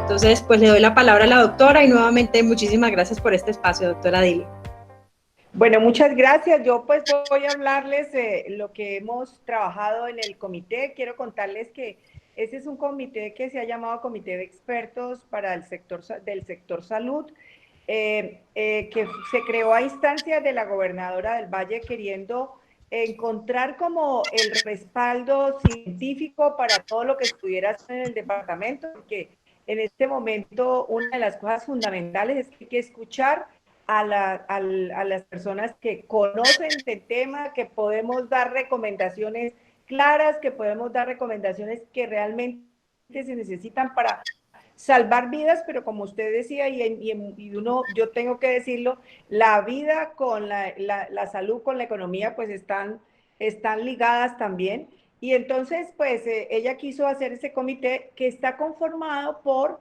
Entonces, pues le doy la palabra a la doctora y nuevamente muchísimas gracias por este espacio, doctora Dili. Bueno, muchas gracias. Yo pues voy a hablarles de lo que hemos trabajado en el comité. Quiero contarles que ese es un comité que se ha llamado Comité de Expertos para el sector del sector salud, que se creó a instancias de la gobernadora del Valle queriendo encontrar como el respaldo científico para todo lo que estuviera hacer en el departamento, porque en este momento una de las cosas fundamentales es que hay que escuchar a las personas que conocen el tema, que podemos dar recomendaciones claras, que podemos dar recomendaciones que realmente se necesitan para salvar vidas, pero como usted decía, yo tengo que decirlo, la vida con la salud, con la economía, pues están ligadas también. Y entonces, pues ella quiso hacer ese comité que está conformado por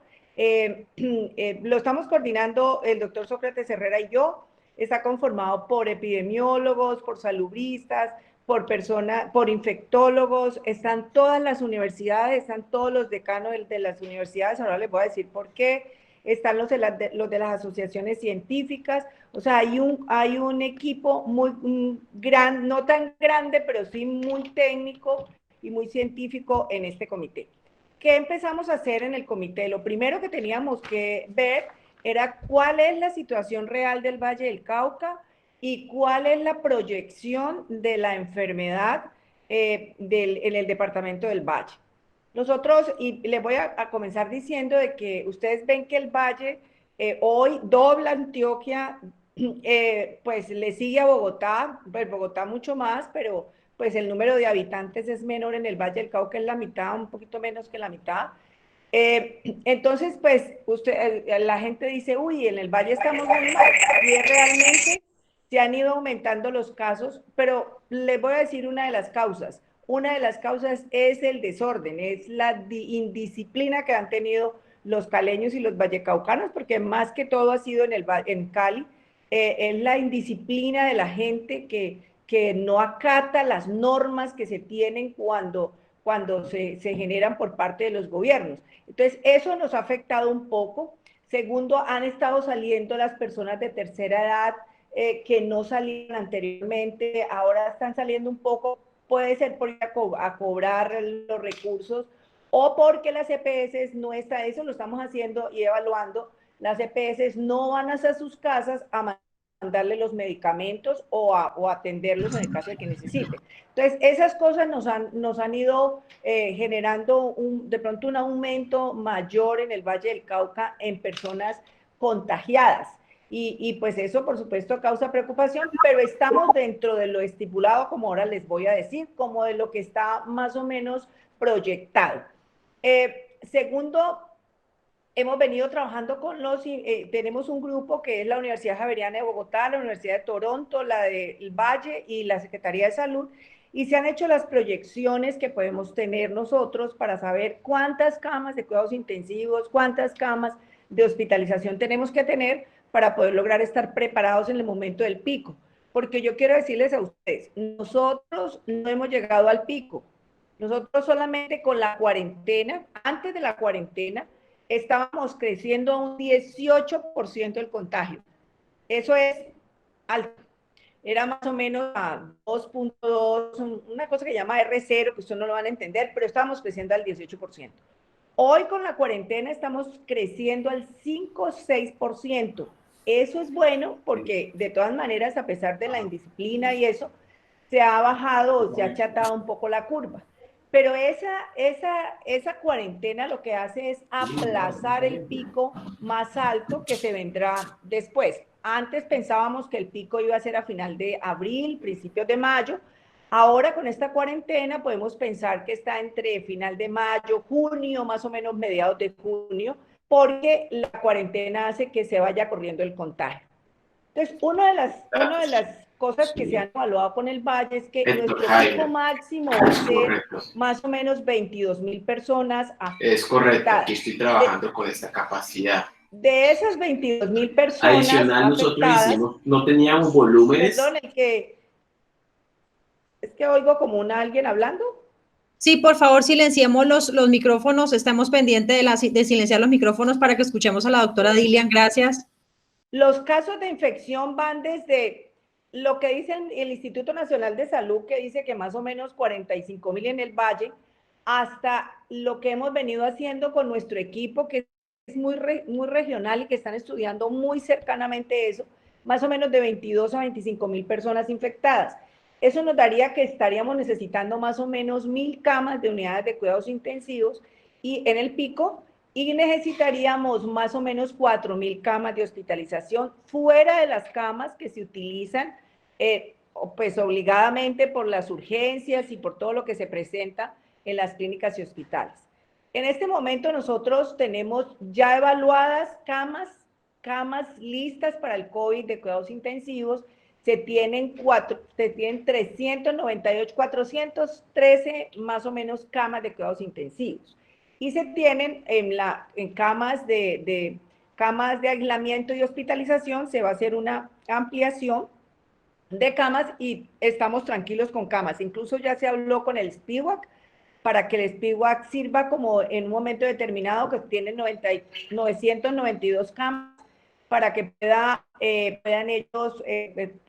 lo estamos coordinando el doctor Sócrates Herrera y yo, está conformado por epidemiólogos, por salubristas, por infectólogos, están todas las universidades, están todos los decanos de las universidades, ahora les voy a decir por qué, están los de las asociaciones científicas, o sea, hay un equipo muy gran, no tan grande, pero sí muy técnico y muy científico en este comité. ¿Qué empezamos a hacer en el comité? Lo primero que teníamos que ver era cuál es la situación real del Valle del Cauca y cuál es la proyección de la enfermedad en el departamento del Valle. Nosotros, y les voy a comenzar diciendo de que ustedes ven que el Valle hoy dobla Antioquia, pues le sigue a Bogotá, pues Bogotá mucho más, pero pues el número de habitantes es menor en el Valle del Cauca, es la mitad, un poquito menos que la mitad. Entonces, pues la gente dice, uy, en el Valle estamos muy mal, y es realmente se han ido aumentando los casos, pero les voy a decir una de las causas. Una de las causas es el desorden, es la indisciplina que han tenido los caleños y los vallecaucanos, porque más que todo ha sido en Cali, es la indisciplina de la gente que no acata las normas que se tienen cuando se generan por parte de los gobiernos. Entonces, eso nos ha afectado un poco. Segundo, han estado saliendo las personas de tercera edad que no salían anteriormente, ahora están saliendo un poco, puede ser por ir a cobrar los recursos o porque las EPS no está, eso lo estamos haciendo y evaluando, las EPS no van hacia sus casas a mandarle los medicamentos o atenderlos en el caso de que necesiten. Entonces, esas cosas nos han ido generando de pronto un aumento mayor en el Valle del Cauca en personas contagiadas. Pues eso, por supuesto, causa preocupación, pero estamos dentro de lo estipulado, como ahora les voy a decir, como de lo que está más o menos proyectado. Segundo, hemos venido trabajando tenemos un grupo que es la Universidad Javeriana de Bogotá, la Universidad de Toronto, la del Valle y la Secretaría de Salud, y se han hecho las proyecciones que podemos tener nosotros para saber cuántas camas de cuidados intensivos, cuántas camas de hospitalización tenemos que tener para poder lograr estar preparados en el momento del pico. Porque yo quiero decirles a ustedes, nosotros no hemos llegado al pico. Nosotros solamente con la cuarentena, antes de la cuarentena, estábamos creciendo a un 18% del contagio. Eso es alto. Era más o menos a 2.2, una cosa que se llama R0, que ustedes no lo van a entender, pero estábamos creciendo al 18%. Hoy con la cuarentena estamos creciendo al 5-6%. Eso es bueno porque de todas maneras, a pesar de la indisciplina y eso, se ha bajado, se ha achatado un poco la curva. Pero esa cuarentena lo que hace es aplazar el pico más alto que se vendrá después. Antes pensábamos que el pico iba a ser a final de abril, principios de mayo. Ahora con esta cuarentena podemos pensar que está entre final de mayo, junio, más o menos mediados de junio, porque la cuarentena hace que se vaya corriendo el contagio. Entonces, una de las cosas que se han evaluado con el Valle es que nuestro pico máximo va a ser más o menos 22.000 personas afectadas. Es correcto, aquí estoy trabajando con esta capacidad. De esas 22.000 personas Adicional, nosotros afectadas, hicimos, no teníamos volúmenes. perdón, es que oigo como alguien hablando. Sí, por favor, silenciemos los micrófonos. Estamos pendientes de silenciar los micrófonos para que escuchemos a la doctora Dilian. Gracias. Los casos de infección van desde lo que dice el Instituto Nacional de Salud, que dice que más o menos 45.000 en el Valle, hasta lo que hemos venido haciendo con nuestro equipo, que es muy regional y que están estudiando muy cercanamente eso, más o menos de 22 a 25.000 personas infectadas. Eso nos daría que estaríamos necesitando más o menos 1.000 camas de unidades de cuidados intensivos y en el pico, y necesitaríamos más o menos 4.000 camas de hospitalización fuera de las camas que se utilizan pues obligadamente por las urgencias y por todo lo que se presenta en las clínicas y hospitales. En este momento nosotros tenemos ya evaluadas camas listas para el COVID de cuidados intensivos. Se tienen 398, 413 más o menos camas de cuidados intensivos. Y se tienen en camas de aislamiento y hospitalización, se va a hacer una ampliación de camas y estamos tranquilos con camas. Incluso ya se habló con el SPIWAC para que el SPIWAC sirva como en un momento determinado, que tiene 992 camas, para que puedan ellos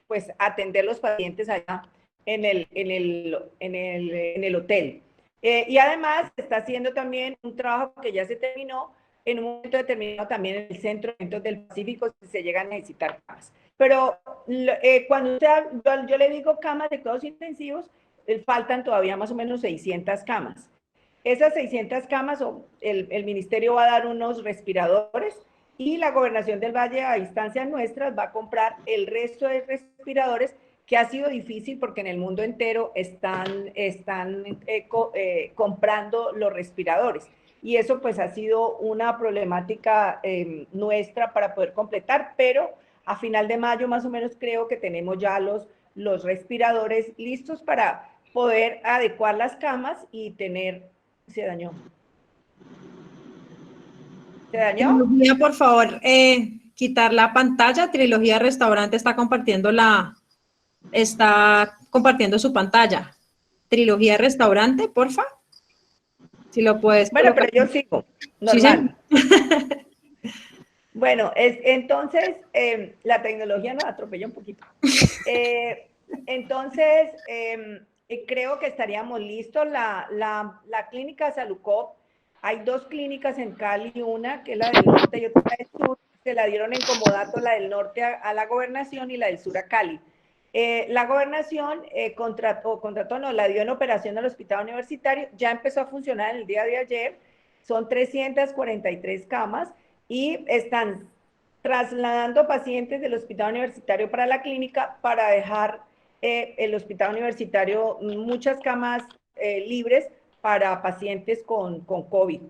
pues atender los pacientes allá en el hotel. Y además está haciendo también un trabajo que ya se terminó en un momento determinado también en el Centro de Eventos del Pacífico, si se llegan a necesitar camas. Pero cuando yo le digo camas de cuidados intensivos, faltan todavía más o menos 600 camas. Esas 600 camas, el ministerio va a dar unos respiradores y la Gobernación del Valle, a instancias nuestras, va a comprar el resto de respiradores, que ha sido difícil porque en el mundo entero están comprando los respiradores. Y eso pues ha sido una problemática nuestra para poder completar, pero a final de mayo más o menos creo que tenemos ya los respiradores listos para poder adecuar las camas y tener... Se dañó. ¿Se dañó? Trilogía, por favor, quitar la pantalla. Trilogía Restaurante está compartiendo su pantalla. Trilogía Restaurante, porfa. Si lo puedes Bueno, colocar. pero yo sigo, normal. Sí, Bueno, entonces, la tecnología nos atropella un poquito. Entonces, creo que estaríamos listos. La clínica Salucop, hay dos clínicas en Cali, una que es la del norte y otra del sur. Se la dieron en comodato, la del norte a la gobernación y la del sur a Cali. La gobernación la dio en operación al hospital universitario, ya empezó a funcionar el día de ayer, son 343 camas y están trasladando pacientes del hospital universitario para la clínica para dejar el hospital universitario muchas camas libres para pacientes con COVID.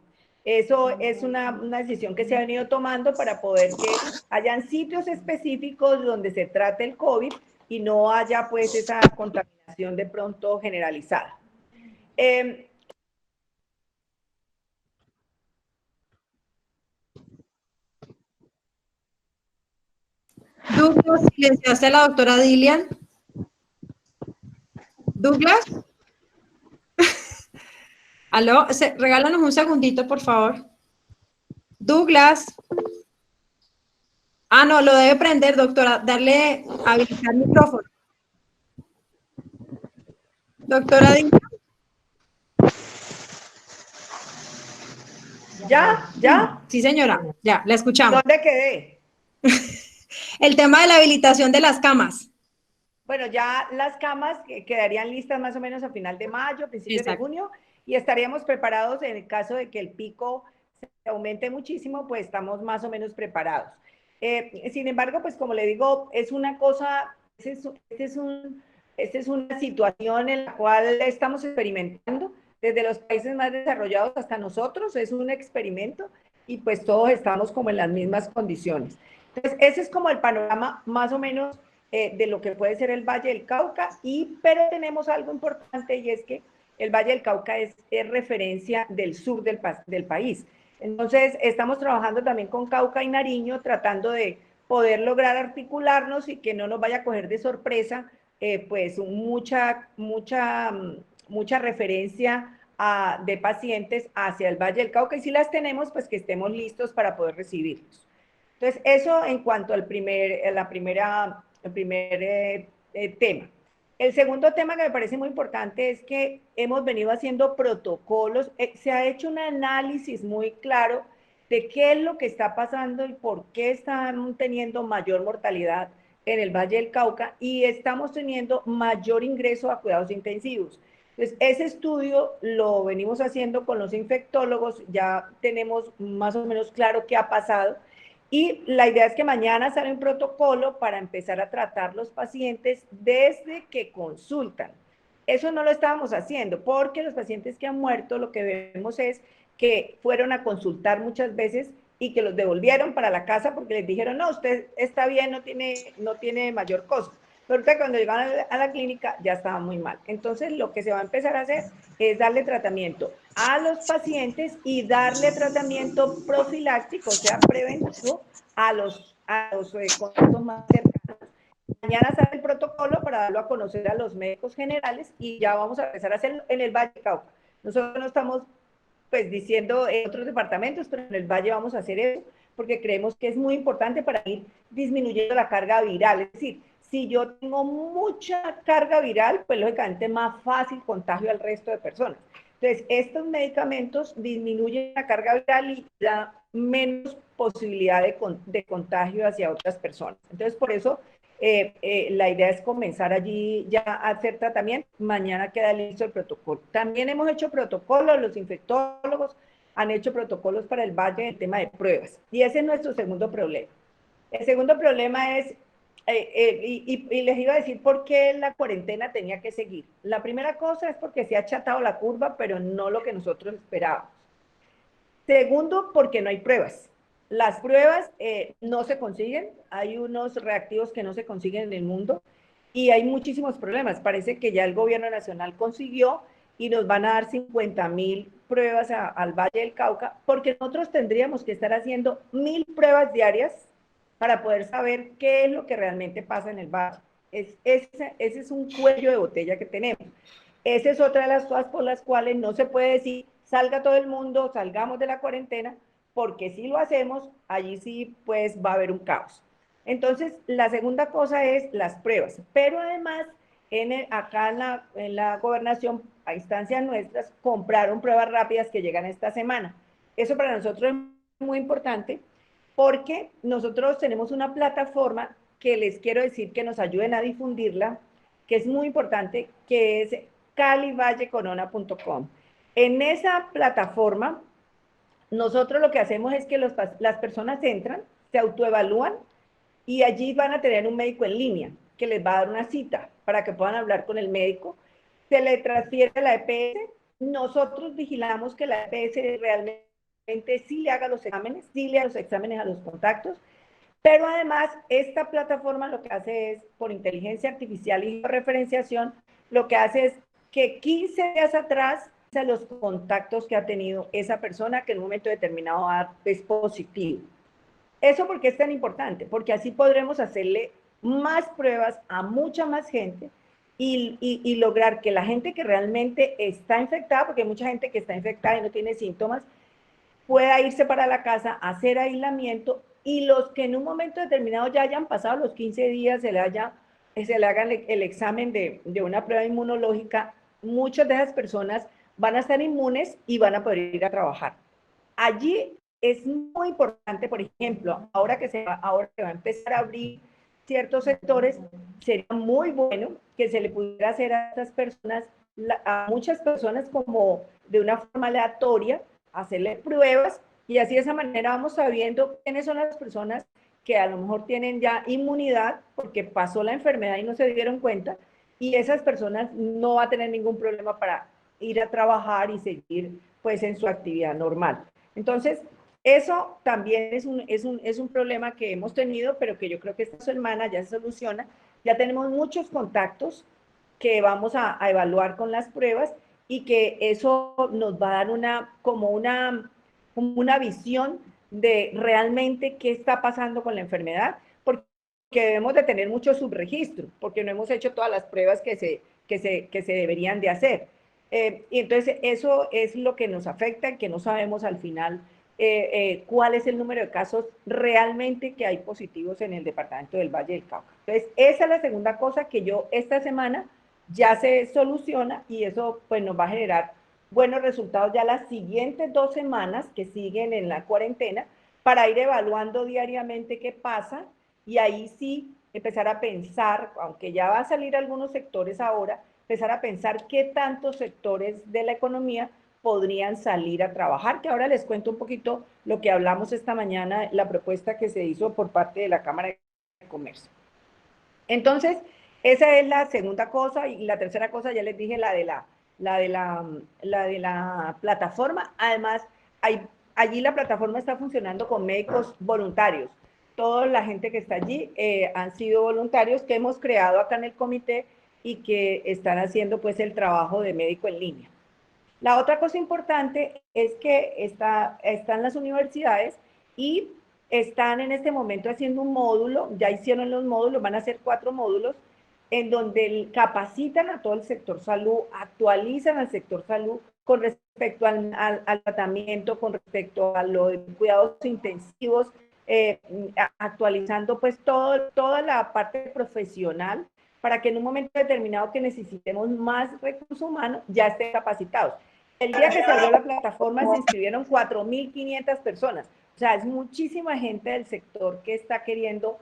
Eso es una decisión que se ha venido tomando para poder que hayan sitios específicos donde se trate el COVID y no haya pues esa contaminación de pronto generalizada. Douglas, silenciaste a la doctora Dilian. Douglas. Aló, regálanos un segundito, por favor. Douglas. Ah, no, lo debe prender, doctora. Darle, habilitar micrófono. Doctora Dilian. ¿Ya? Sí, señora, ya, la escuchamos. ¿Dónde quedé? El tema de la habilitación de las camas. Bueno, ya las camas quedarían listas más o menos a final de mayo, principios de junio, y estaríamos preparados en el caso de que el pico se aumente muchísimo, pues estamos más o menos preparados. Sin embargo, pues como le digo, es una cosa, esta es una situación en la cual estamos experimentando, desde los países más desarrollados hasta nosotros, es un experimento y pues todos estamos como en las mismas condiciones. Entonces, ese es como el panorama más o menos de lo que puede ser el Valle del Cauca, pero tenemos algo importante y es que el Valle del Cauca es referencia del sur del país. Entonces, estamos trabajando también con Cauca y Nariño, tratando de poder lograr articularnos y que no nos vaya a coger de sorpresa, pues mucha referencia de pacientes hacia el Valle del Cauca, y si las tenemos, pues que estemos listos para poder recibirlos. Entonces, eso en cuanto al primer tema. El segundo tema que me parece muy importante es que hemos venido haciendo protocolos, se ha hecho un análisis muy claro de qué es lo que está pasando y por qué están teniendo mayor mortalidad en el Valle del Cauca y estamos teniendo mayor ingreso a cuidados intensivos. Entonces, ese estudio lo venimos haciendo con los infectólogos, ya tenemos más o menos claro qué ha pasado y la idea es que mañana sale un protocolo para empezar a tratar los pacientes desde que consultan. Eso no lo estábamos haciendo porque los pacientes que han muerto lo que vemos es que fueron a consultar muchas veces y que los devolvieron para la casa porque les dijeron, no, usted está bien, no tiene mayor cosa. Pero ahorita cuando llegaron a la clínica ya estaba muy mal. Entonces lo que se va a empezar a hacer es darle tratamiento a los pacientes y darle tratamiento profiláctico, o sea, preventivo, a los contactos más cercanos. Mañana sale el protocolo para darlo a conocer a los médicos generales y ya vamos a empezar a hacerlo en el Valle del Cauca. Nosotros no estamos pues diciendo en otros departamentos, pero en el Valle vamos a hacer eso porque creemos que es muy importante para ir disminuyendo la carga viral. Es decir, si yo tengo mucha carga viral, pues lógicamente es más fácil contagio al resto de personas. Entonces, estos medicamentos disminuyen la carga viral y da menos posibilidad de contagio hacia otras personas. Entonces, por eso la idea es comenzar allí ya a hacer tratamiento. Mañana queda listo el protocolo. También hemos hecho protocolos, los infectólogos han hecho protocolos para el Valle en el tema de pruebas. Y ese es nuestro segundo problema. El segundo problema es, y les iba a decir por qué la cuarentena tenía que seguir. La primera cosa es porque se ha achatado la curva, pero no lo que nosotros esperábamos. Segundo, porque no hay pruebas. Las pruebas no se consiguen, hay unos reactivos que no se consiguen en el mundo y hay muchísimos problemas. Parece que ya el gobierno nacional consiguió y nos van a dar 50.000 pruebas al Valle del Cauca, porque nosotros tendríamos que estar haciendo 1.000 pruebas diarias para poder saber qué es lo que realmente pasa en el valle. Ese es un cuello de botella que tenemos. Esa es otra de las cosas por las cuales no se puede decir, salga todo el mundo, salgamos de la cuarentena, porque si lo hacemos, allí sí pues va a haber un caos. Entonces, la segunda cosa es las pruebas, pero además, acá en la gobernación, a instancias nuestras, compraron pruebas rápidas que llegan esta semana. Eso para nosotros es muy importante, porque nosotros tenemos una plataforma que les quiero decir que nos ayuden a difundirla, que es muy importante, que es calivallecorona.com. En esa plataforma, nosotros lo que hacemos es que las personas entran, se autoevalúan y allí van a tener un médico en línea que les va a dar una cita para que puedan hablar con el médico. Se le transfiere a la EPS. Nosotros vigilamos que la EPS realmente sí le haga los exámenes, sí le haga los exámenes a los contactos, pero además esta plataforma lo que hace es, por inteligencia artificial y referenciación, lo que hace es que 15 días atrás los contactos que ha tenido esa persona que en un momento determinado es positivo. ¿Eso por qué es tan importante? Porque así podremos hacerle más pruebas a mucha más gente y lograr que la gente que realmente está infectada, porque hay mucha gente que está infectada y no tiene síntomas, pueda irse para la casa, hacer aislamiento y los que en un momento determinado ya hayan pasado los 15 días, se le hagan el examen de una prueba inmunológica, muchas de esas personas van a estar inmunes y van a poder ir a trabajar. Allí es muy importante, por ejemplo, ahora que va a empezar a abrir ciertos sectores, sería muy bueno que se le pudiera hacer a estas personas, a muchas personas como de una forma aleatoria, hacerle pruebas y así de esa manera vamos sabiendo quiénes son las personas que a lo mejor tienen ya inmunidad porque pasó la enfermedad y no se dieron cuenta y esas personas no va a tener ningún problema para ir a trabajar y seguir pues en su actividad normal. Entonces, eso también es un problema que hemos tenido, pero que yo creo que esta semana ya se soluciona. Ya tenemos muchos contactos que vamos a evaluar con las pruebas y que eso nos va a dar como una visión de realmente qué está pasando con la enfermedad, porque debemos de tener mucho subregistro, porque no hemos hecho todas las pruebas que se deberían de hacer. Y entonces eso es lo que nos afecta, que no sabemos al final cuál es el número de casos realmente que hay positivos en el departamento del Valle del Cauca. Entonces, esa es la segunda cosa que yo esta semana ya se soluciona y eso pues nos va a generar buenos resultados ya las siguientes 2 semanas que siguen en la cuarentena para ir evaluando diariamente qué pasa y ahí sí empezar a pensar, aunque ya va a salir algunos sectores ahora, empezar a pensar qué tantos sectores de la economía podrían salir a trabajar, que ahora les cuento un poquito lo que hablamos esta mañana, la propuesta que se hizo por parte de la Cámara de Comercio. Entonces, esa es la segunda cosa, y la tercera cosa, ya les dije, la de la plataforma. Además, allí la plataforma está funcionando con médicos voluntarios. Toda la gente que está allí han sido voluntarios que hemos creado acá en el comité y que están haciendo pues el trabajo de médico en línea. La otra cosa importante es que están las universidades y están en este momento haciendo un módulo, ya hicieron los módulos, van a hacer 4 módulos, en donde capacitan a todo el sector salud, actualizan al sector salud con respecto al tratamiento, con respecto a los cuidados intensivos, actualizando pues toda la parte profesional para que en un momento determinado que necesitemos más recursos humanos ya estén capacitados. El día que se abrió la plataforma se inscribieron 4.500 personas. O sea, es muchísima gente del sector que está queriendo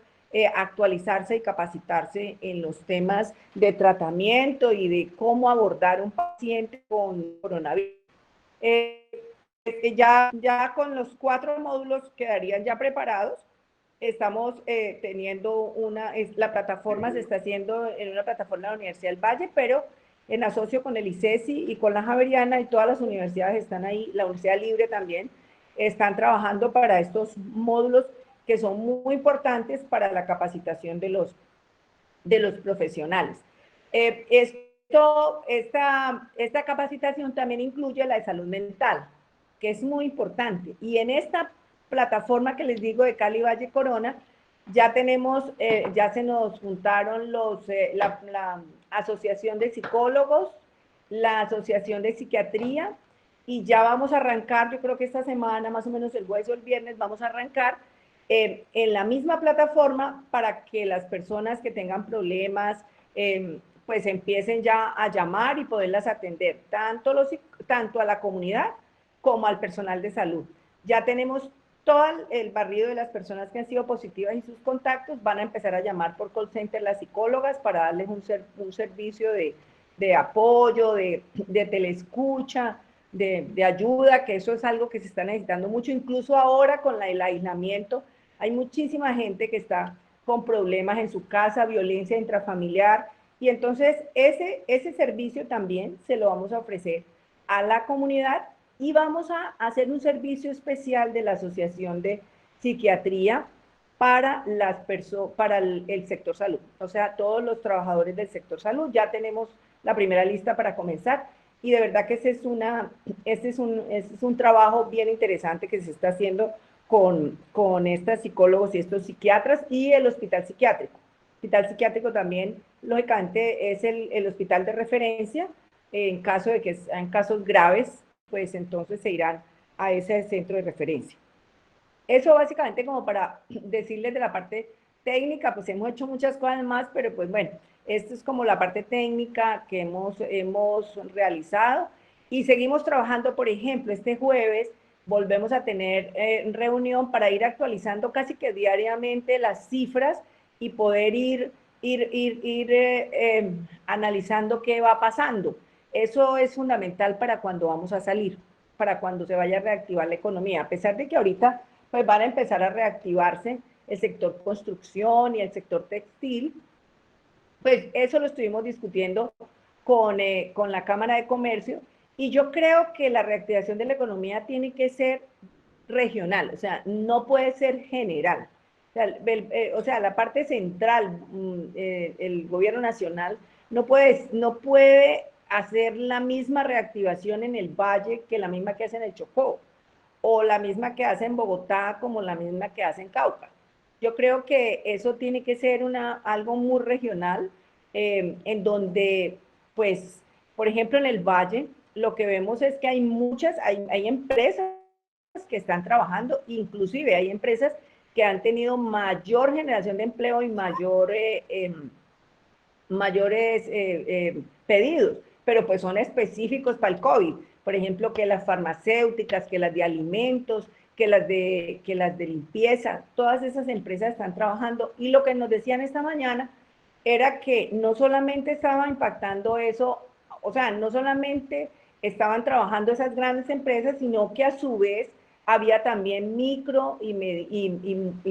actualizarse y capacitarse en los temas de tratamiento y de cómo abordar un paciente con coronavirus. Ya con los 4 módulos quedarían ya preparados. Estamos teniendo la plataforma se está haciendo en una plataforma de la Universidad del Valle, pero en asocio con el ICESI y con la Javeriana, y todas las universidades están ahí, la Universidad Libre también, están trabajando para estos módulos que son muy importantes para la capacitación de los profesionales. Esta capacitación también incluye la de salud mental, que es muy importante. Y en esta plataforma que les digo de Cali Valle Corona, ya tenemos, ya se nos juntaron la Asociación de Psicólogos, la Asociación de Psiquiatría, y ya vamos a arrancar, yo creo que esta semana, más o menos el jueves o el viernes, vamos a arrancar en la misma plataforma para que las personas que tengan problemas, pues empiecen ya a llamar y poderlas atender, tanto a la comunidad como al personal de salud. Ya tenemos todo el barrido de las personas que han sido positivas y sus contactos, van a empezar a llamar por call center las psicólogas para darles un servicio de apoyo, de teleescucha, de ayuda, que eso es algo que se está necesitando mucho, incluso ahora con el aislamiento, hay muchísima gente que está con problemas en su casa, violencia intrafamiliar, y entonces ese servicio también se lo vamos a ofrecer a la comunidad y vamos a hacer un servicio especial de la Asociación de Psiquiatría para el sector salud. O sea, todos los trabajadores del sector salud, ya tenemos la primera lista para comenzar y de verdad que ese es un trabajo bien interesante que se está haciendo con estos psicólogos y estos psiquiatras y el hospital psiquiátrico. El hospital psiquiátrico también, lógicamente, es el hospital de referencia en caso de que sean casos graves, pues entonces se irán a ese centro de referencia. Eso básicamente como para decirles de la parte técnica, pues hemos hecho muchas cosas más, pero pues bueno, esto es como la parte técnica que hemos realizado y seguimos trabajando. Por ejemplo, este jueves volvemos a tener reunión para ir actualizando casi que diariamente las cifras y poder ir analizando qué va pasando. Eso es fundamental para cuando vamos a salir, para cuando se vaya a reactivar la economía, a pesar de que ahorita pues van a empezar a reactivarse el sector construcción y el sector textil, pues eso lo estuvimos discutiendo con la Cámara de Comercio, y yo creo que la reactivación de la economía tiene que ser regional, o sea, no puede ser general. O sea, la parte central, el gobierno nacional, no puede hacer la misma reactivación en el Valle que la misma que hace en el Chocó, o la misma que hace en Bogotá como la misma que hace en Cauca. Yo creo que eso tiene que ser algo muy regional, en donde, pues, por ejemplo, en el Valle, lo que vemos es que hay hay empresas que están trabajando, inclusive hay empresas que han tenido mayor generación de empleo y mayores pedidos, pero pues son específicos para el COVID. Por ejemplo, que las farmacéuticas, que las de alimentos, que las de limpieza, todas esas empresas están trabajando. Y lo que nos decían esta mañana era que no solamente estaba impactando eso, o sea, no solamente estaban trabajando esas grandes empresas, sino que a su vez había también micro y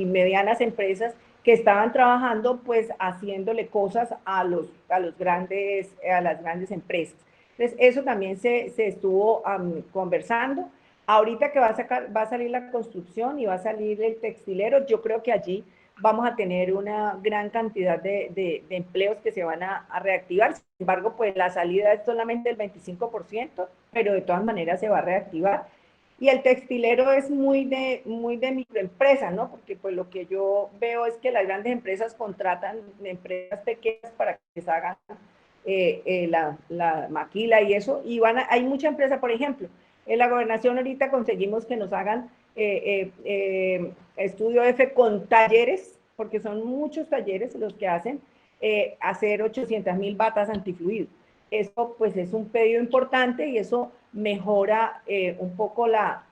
medianas empresas que estaban trabajando pues haciéndole cosas a las grandes empresas. Entonces eso también se estuvo conversando. Ahorita que va a salir la construcción y va a salir el textilero, yo creo que allí vamos a tener una gran cantidad de empleos que se van a reactivar. Sin embargo, pues la salida es solamente el 25%, pero de todas maneras se va a reactivar. Y el textilero es muy de microempresa, ¿no? Porque pues lo que yo veo es que las grandes empresas contratan empresas pequeñas para que les hagan la maquila y eso. Y hay mucha empresa, por ejemplo, en la gobernación ahorita conseguimos que nos hagan estudio F con talleres, porque son muchos talleres los que hacen, hacer 800,000 batas antifluido. Eso pues es un pedido importante y eso mejora un poco la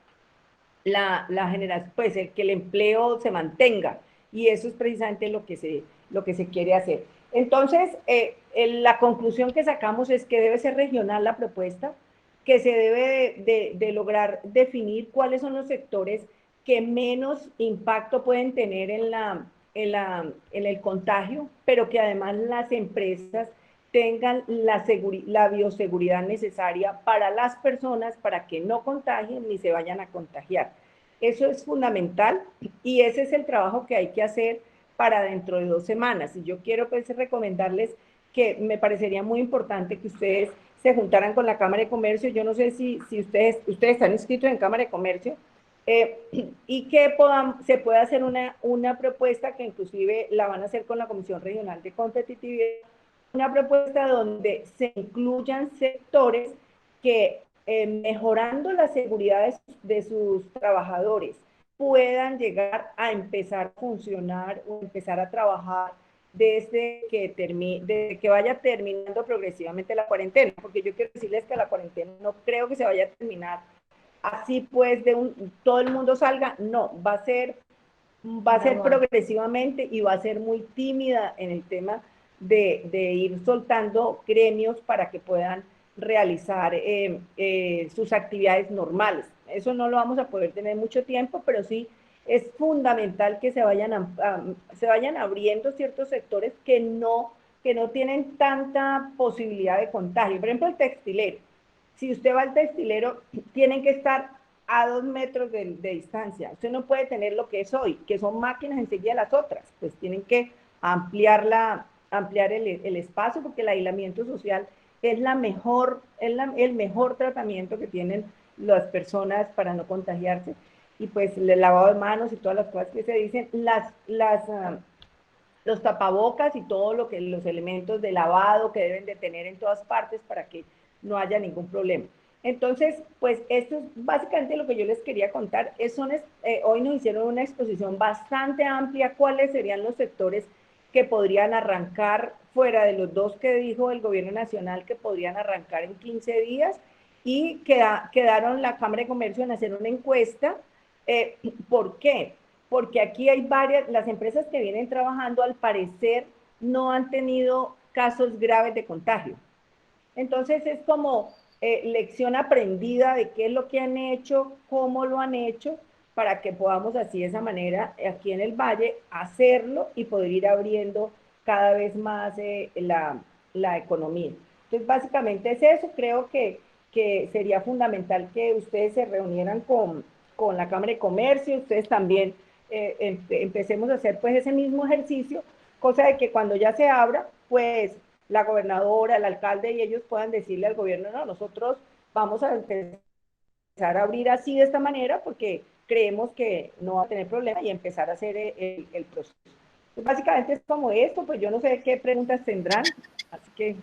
generación, pues que el empleo se mantenga, y eso es precisamente lo que se quiere hacer. Entonces, la conclusión que sacamos es que debe ser regional la propuesta, que se debe de lograr definir cuáles son los sectores que menos impacto pueden tener en el contagio, pero que además las empresas tengan la bioseguridad necesaria para las personas para que no contagien ni se vayan a contagiar. Eso es fundamental y ese es el trabajo que hay que hacer para dentro de 2 semanas. Y yo quiero pues recomendarles que me parecería muy importante que ustedes se juntaran con la Cámara de Comercio. Yo no sé si ustedes están inscritos en Cámara de Comercio, y que se pueda hacer una propuesta que inclusive la van a hacer con la Comisión Regional de Competitividad, una propuesta donde se incluyan sectores que mejorando la seguridad de sus trabajadores puedan llegar a empezar a funcionar o empezar a trabajar desde que vaya terminando progresivamente la cuarentena, porque yo quiero decirles que la cuarentena no creo que se vaya a terminar así pues todo el mundo salga, no, va a ser progresivamente y va a ser muy tímida en el tema de ir soltando gremios para que puedan realizar sus actividades normales. Eso no lo vamos a poder tener mucho tiempo, pero sí es fundamental que se vayan abriendo ciertos sectores que no tienen tanta posibilidad de contagio. Por ejemplo, el textilero. Si usted va al textilero, tienen que estar a 2 metros de distancia. Usted no puede tener lo que es hoy, que son máquinas enseguida las otras. Pues tienen que ampliar el espacio, porque el aislamiento social es el mejor tratamiento que tienen las personas para no contagiarse. Y pues el lavado de manos y todas las cosas que se dicen, los tapabocas y todo los elementos de lavado que deben de tener en todas partes para que no haya ningún problema. Entonces, pues esto es básicamente lo que yo les quería contar. Hoy nos hicieron una exposición bastante amplia, cuáles serían los sectores que podrían arrancar fuera de los 2 que dijo el gobierno nacional que podrían arrancar en 15 días, y quedaron la Cámara de Comercio en hacer una encuesta. ¿Por qué? Porque aquí hay las empresas que vienen trabajando, al parecer, no han tenido casos graves de contagio. Entonces es como lección aprendida de qué es lo que han hecho, cómo lo han hecho, para que podamos así de esa manera aquí en el Valle hacerlo y poder ir abriendo cada vez más la economía. Entonces básicamente es eso. Creo que sería fundamental que ustedes se reunieran con la Cámara de Comercio, ustedes también empecemos a hacer pues ese mismo ejercicio, cosa de que cuando ya se abra, pues la gobernadora, el alcalde y ellos puedan decirle al gobierno, no, nosotros vamos a empezar a abrir así de esta manera porque creemos que no va a tener problema, y empezar a hacer el proceso. Pues básicamente es como esto. Pues yo no sé qué preguntas tendrán, así que...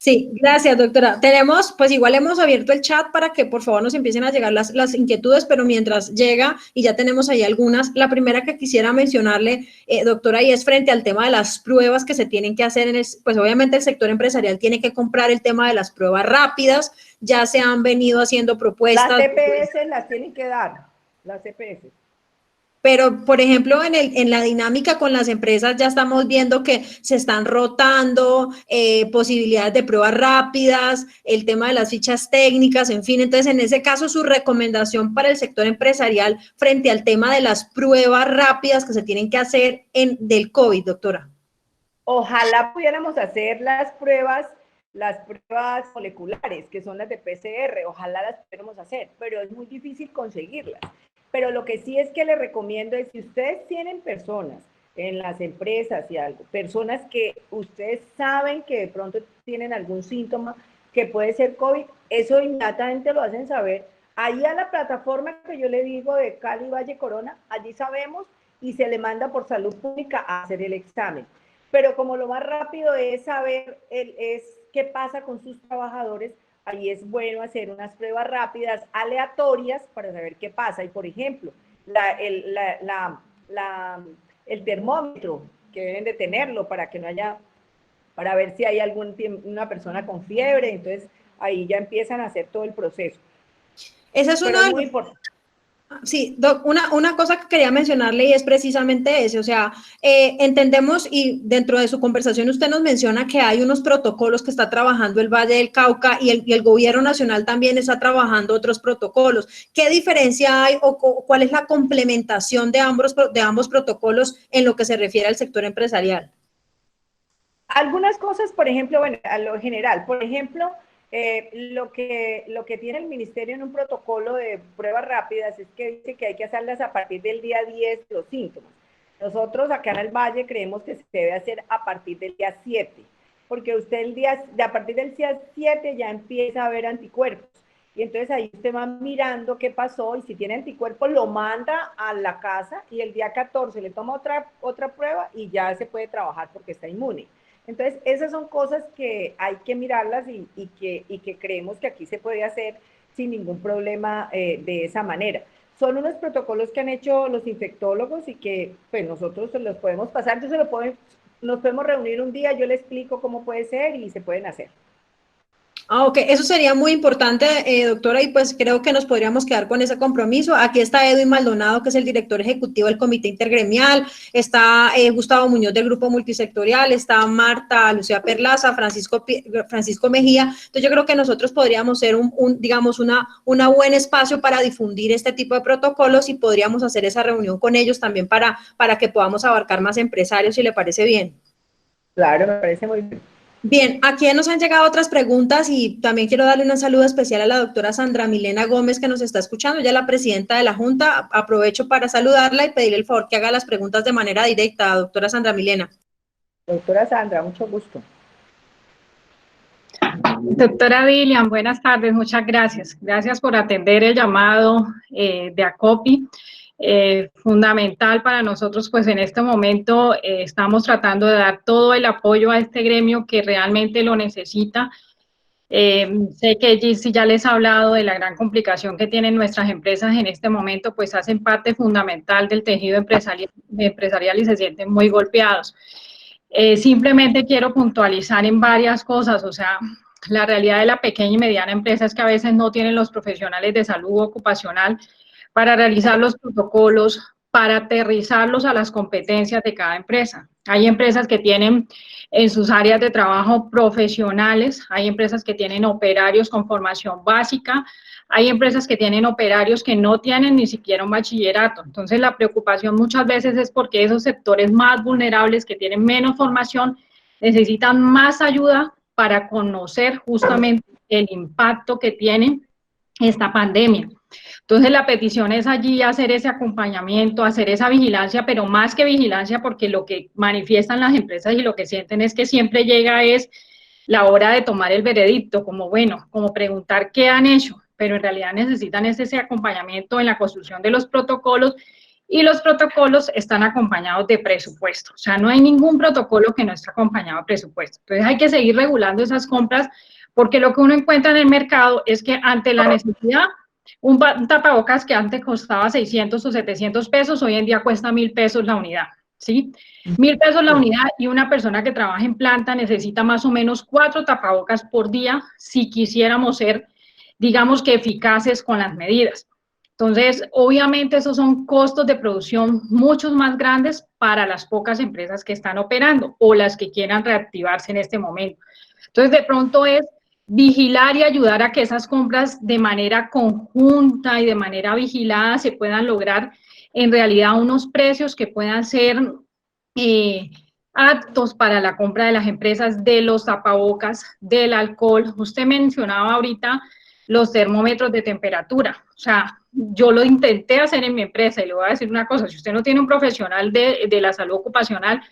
Sí, gracias, doctora. Tenemos, pues igual hemos abierto el chat para que por favor nos empiecen a llegar las inquietudes, pero mientras llega, y ya tenemos ahí algunas, la primera que quisiera mencionarle, doctora, y es frente al tema de las pruebas que se tienen que hacer, pues obviamente el sector empresarial tiene que comprar el tema de las pruebas rápidas, ya se han venido haciendo propuestas. Las EPS las tienen que dar, las EPS. Pero, por ejemplo, en la dinámica con las empresas ya estamos viendo que se están rotando posibilidades de pruebas rápidas, el tema de las fichas técnicas, en fin. Entonces, en ese caso, su recomendación para el sector empresarial frente al tema de las pruebas rápidas que se tienen que hacer del COVID, doctora. Ojalá pudiéramos hacer las pruebas moleculares, que son las de PCR, ojalá las pudiéramos hacer, pero es muy difícil conseguirlas. Pero lo que sí es que les recomiendo es, si ustedes tienen personas en las empresas y algo, personas que ustedes saben que de pronto tienen algún síntoma que puede ser COVID, eso inmediatamente lo hacen saber. Ahí a la plataforma que yo le digo de Cali Valle Corona, allí sabemos y se le manda por salud pública a hacer el examen. Pero como lo más rápido es saber qué pasa con sus trabajadores, ahí es bueno hacer unas pruebas rápidas, aleatorias, para saber qué pasa. Y, por ejemplo, el termómetro, que deben de tenerlo para que no haya, para ver si hay una persona con fiebre, entonces ahí ya empiezan a hacer todo el proceso. Esa es una muy importante. Sí, Doc, una cosa que quería mencionarle y es precisamente ese, o sea, entendemos y dentro de su conversación usted nos menciona que hay unos protocolos que está trabajando el Valle del Cauca y el gobierno nacional también está trabajando otros protocolos. ¿Qué diferencia hay o cuál es la complementación de ambos protocolos en lo que se refiere al sector empresarial? Algunas cosas, por ejemplo, bueno, a lo general, por ejemplo, lo que tiene el ministerio en un protocolo de pruebas rápidas es que dice que hay que hacerlas a partir del día 10 los síntomas. Nosotros acá en el Valle creemos que se debe hacer a partir del día 7, porque usted a partir del día 7 ya empieza a ver anticuerpos. Y entonces ahí usted va mirando qué pasó y si tiene anticuerpos lo manda a la casa y el día 14 le toma otra prueba y ya se puede trabajar porque está inmune. Entonces, esas son cosas que hay que mirarlas y que creemos que aquí se puede hacer sin ningún problema de esa manera. Son unos protocolos que han hecho los infectólogos y que pues, nosotros se los podemos pasar. Entonces, nos podemos reunir un día, yo le explico cómo puede ser y se pueden hacer. Ah, ok, eso sería muy importante, doctora, y pues creo que nos podríamos quedar con ese compromiso. Aquí está Edwin Maldonado, que es el director ejecutivo del Comité Intergremial, está Gustavo Muñoz del Grupo Multisectorial, está Marta Lucía Perlaza, Francisco Mejía. Entonces yo creo que nosotros podríamos ser digamos, una buen espacio para difundir este tipo de protocolos y podríamos hacer esa reunión con ellos también para que podamos abarcar más empresarios, si le parece bien. Claro, me parece muy bien. Bien, aquí nos han llegado otras preguntas y también quiero darle un saludo especial a la doctora Sandra Milena Gómez que nos está escuchando, ella es la presidenta de la Junta. Aprovecho para saludarla y pedirle el favor que haga las preguntas de manera directa, doctora Sandra Milena. Doctora Sandra, mucho gusto. Doctora Dilian, buenas tardes, muchas gracias. Gracias por atender el llamado de ACOPI. Fundamental para nosotros, pues en este momento estamos tratando de dar todo el apoyo a este gremio que realmente lo necesita. Sé que Gizzy ya les ha hablado de la gran complicación que tienen nuestras empresas en este momento, pues hacen parte fundamental del tejido empresarial y se sienten muy golpeados. Simplemente quiero puntualizar en varias cosas, o sea, la realidad de la pequeña y mediana empresa es que a veces no tienen los profesionales de salud ocupacional para realizar los protocolos, para aterrizarlos a las competencias de cada empresa. Hay empresas que tienen en sus áreas de trabajo profesionales, hay empresas que tienen operarios con formación básica, hay empresas que tienen operarios que no tienen ni siquiera un bachillerato. Entonces, la preocupación muchas veces es porque esos sectores más vulnerables que tienen menos formación necesitan más ayuda para conocer justamente el impacto que tiene esta pandemia. Entonces, la petición es allí hacer ese acompañamiento, hacer esa vigilancia, pero más que vigilancia, porque lo que manifiestan las empresas y lo que sienten es que siempre llega es la hora de tomar el veredicto, como bueno, como preguntar qué han hecho, pero en realidad necesitan ese acompañamiento en la construcción de los protocolos Y los protocolos están acompañados de presupuesto. O sea, no hay ningún protocolo que no esté acompañado de presupuesto. Entonces hay que seguir regulando esas compras, porque lo que uno encuentra en el mercado es que ante la necesidad, un tapabocas que antes costaba 600 o 700 pesos, hoy en día cuesta 1.000 pesos la unidad, ¿sí? 1.000 pesos la unidad, y una persona que trabaja en planta necesita más o menos 4 tapabocas por día si quisiéramos ser, digamos que eficaces con las medidas. Entonces, obviamente esos son costos de producción muchos más grandes para las pocas empresas que están operando o las que quieran reactivarse en este momento. Entonces, de pronto es vigilar y ayudar a que esas compras de manera conjunta y de manera vigilada se puedan lograr en realidad unos precios que puedan ser aptos para la compra de las empresas, de los tapabocas, del alcohol. Usted mencionaba ahorita los termómetros de temperatura. O sea, yo lo intenté hacer en mi empresa y le voy a decir una cosa: si usted no tiene un profesional de la salud ocupacional,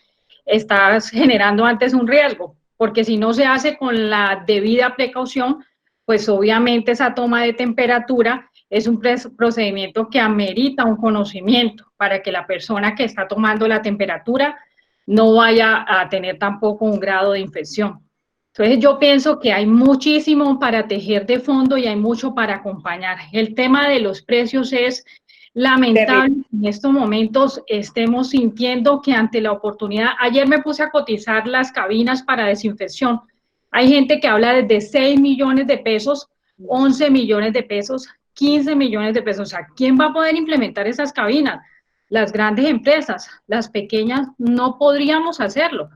estás generando antes un riesgo, porque si no se hace con la debida precaución, pues obviamente esa toma de temperatura es un procedimiento que amerita un conocimiento para que la persona que está tomando la temperatura no vaya a tener tampoco un grado de infección. Entonces yo pienso que hay muchísimo para tejer de fondo y hay mucho para acompañar. El tema de los precios es lamentable. En estos momentos estemos sintiendo que ante la oportunidad, ayer me puse a cotizar las cabinas para desinfección. Hay gente que habla desde 6 millones de pesos, 11 millones de pesos, 15 millones de pesos. O sea, ¿quién va a poder implementar esas cabinas? Las grandes empresas, las pequeñas no podríamos hacerlo.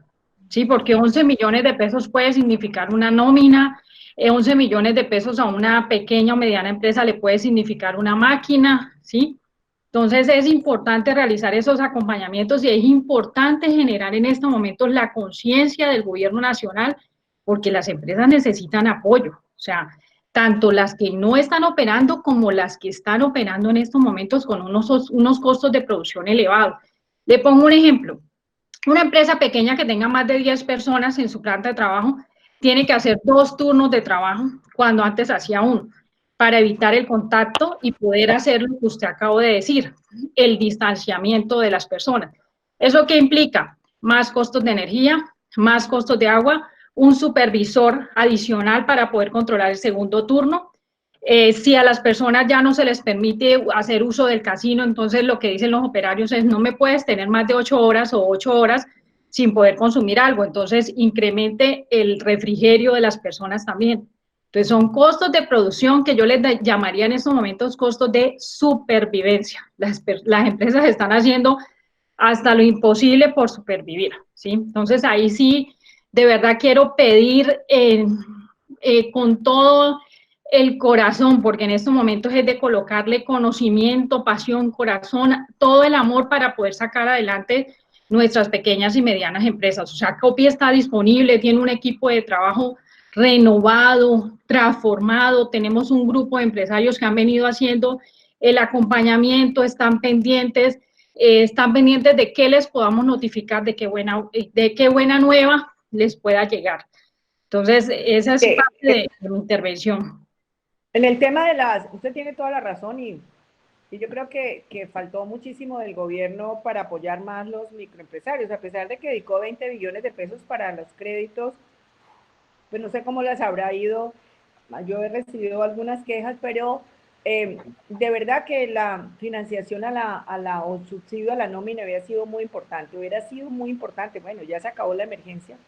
Sí, porque 11 millones de pesos puede significar una nómina, 11 millones de pesos a una pequeña o mediana empresa le puede significar una máquina, ¿sí? Entonces es importante realizar esos acompañamientos y es importante generar en estos momentos la conciencia del gobierno nacional, porque las empresas necesitan apoyo. O sea, tanto las que no están operando como las que están operando en estos momentos con unos costos de producción elevados. Le pongo un ejemplo. Una empresa pequeña que tenga más de 10 personas en su planta de trabajo tiene que hacer 2 turnos de trabajo cuando antes hacía uno, para evitar el contacto y poder hacer lo que usted acabó de decir, el distanciamiento de las personas. ¿Eso qué implica? Más costos de energía, más costos de agua, un supervisor adicional para poder controlar el segundo turno. Si a las personas ya no se les permite hacer uso del casino, entonces lo que dicen los operarios es: no me puedes tener más de 8 horas o 8 horas sin poder consumir algo, entonces incremente el refrigerio de las personas también. Entonces son costos de producción que yo les llamaría en estos momentos costos de supervivencia. Las empresas están haciendo hasta lo imposible por supervivir, ¿sí? Entonces ahí sí, de verdad quiero pedir con todo el corazón, porque en estos momentos es de colocarle conocimiento, pasión, corazón, todo el amor para poder sacar adelante nuestras pequeñas y medianas empresas. O sea, Copy está disponible, tiene un equipo de trabajo renovado, transformado, tenemos un grupo de empresarios que han venido haciendo el acompañamiento, están pendientes de qué les podamos notificar, de qué buena nueva les pueda llegar. Entonces, esa es parte de mi intervención. En el tema de usted tiene toda la razón y yo creo que faltó muchísimo del gobierno para apoyar más los microempresarios, a pesar de que dedicó 20 billones de pesos para los créditos, pues no sé cómo les habrá ido. Yo he recibido algunas quejas, pero de verdad que la financiación o subsidio a la nómina hubiera sido muy importante, bueno, ya se acabó la emergencia,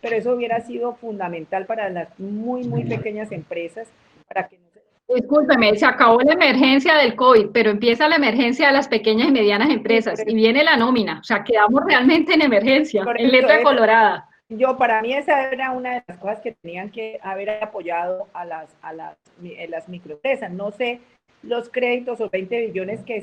pero eso hubiera sido fundamental para las muy pequeñas empresas, para que no se... Discúlpeme, se acabó la emergencia del COVID, pero empieza la emergencia de las pequeñas y medianas empresas y viene la nómina. O sea, quedamos realmente en emergencia, en letra colorada. Para mí esa era una de las cosas que tenían que haber apoyado a las microempresas. No sé los créditos o 20 billones que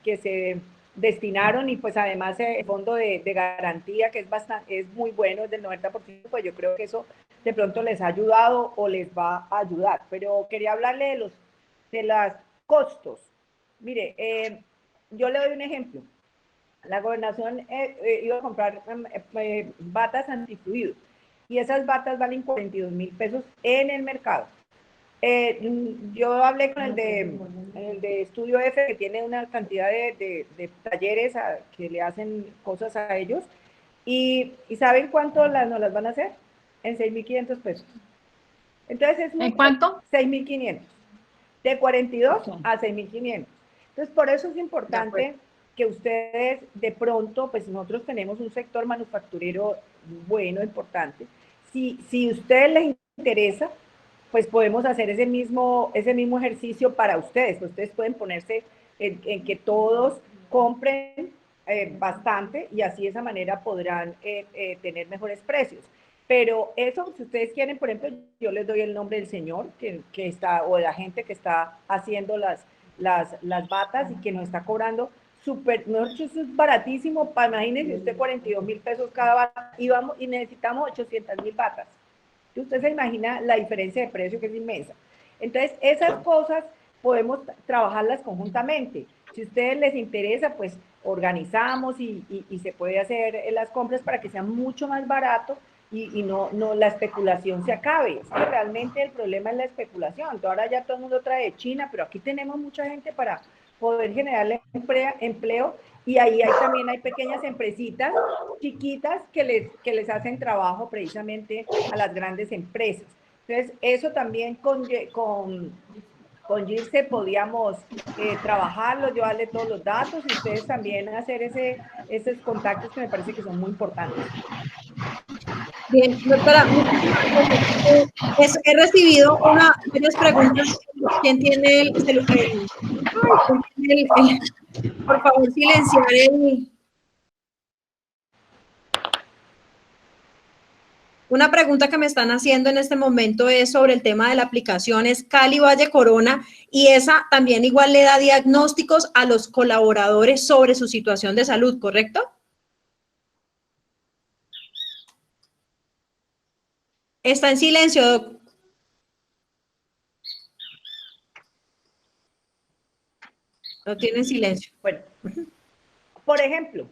se destinaron, y pues además el fondo de garantía, que es muy bueno, es del 90%, pues yo creo que eso de pronto les ha ayudado o les va a ayudar. Pero quería hablarle de los costos. Mire, yo le doy un ejemplo. La gobernación iba a comprar batas antifluido, y esas batas valen 42.000 pesos en el mercado. Yo hablé con el de el de Estudio F, que tiene una cantidad de talleres que le hacen cosas a ellos. ¿Y saben cuánto nos las van a hacer? En 6.500 pesos. Entonces es muy... ¿En cuánto? 6.500. De 42 a 6.500. Entonces, por eso es importante que ustedes de pronto, pues nosotros tenemos un sector manufacturero bueno, importante. Si a ustedes les interesa, pues podemos hacer ese mismo ejercicio para ustedes. Pues ustedes pueden ponerse en que todos compren bastante y así de esa manera podrán tener mejores precios. Pero eso, si ustedes quieren, por ejemplo, yo les doy el nombre del señor que está, o de la gente que está haciendo las batas y que nos está cobrando súper, eso es baratísimo. Imagínense usted 42.000 pesos cada bata y necesitamos 800.000 batas. Usted se imagina la diferencia de precio, que es inmensa. Entonces, esas cosas podemos trabajarlas conjuntamente. Si a ustedes les interesa, pues organizamos y se puede hacer las compras para que sea mucho más barato y no la especulación se acabe. Es que realmente el problema es la especulación. Entonces, ahora ya todo el mundo trae de China, pero aquí tenemos mucha gente para poder generarle empleo y ahí también hay pequeñas empresitas chiquitas que les hacen trabajo precisamente a las grandes empresas. Entonces, eso también con Gilce podíamos trabajarlo, yo darle todos los datos y ustedes también hacer esos contactos que me parece que son muy importantes. Bien, doctora, he recibido varias preguntas. ¿Quién tiene por favor, silenciar Una pregunta que me están haciendo en este momento es sobre el tema de la aplicación, es Cali Valle Corona, y esa también igual le da diagnósticos a los colaboradores sobre su situación de salud, ¿correcto? Está en silencio, Doc. Lo tiene en silencio. Bueno, por ejemplo,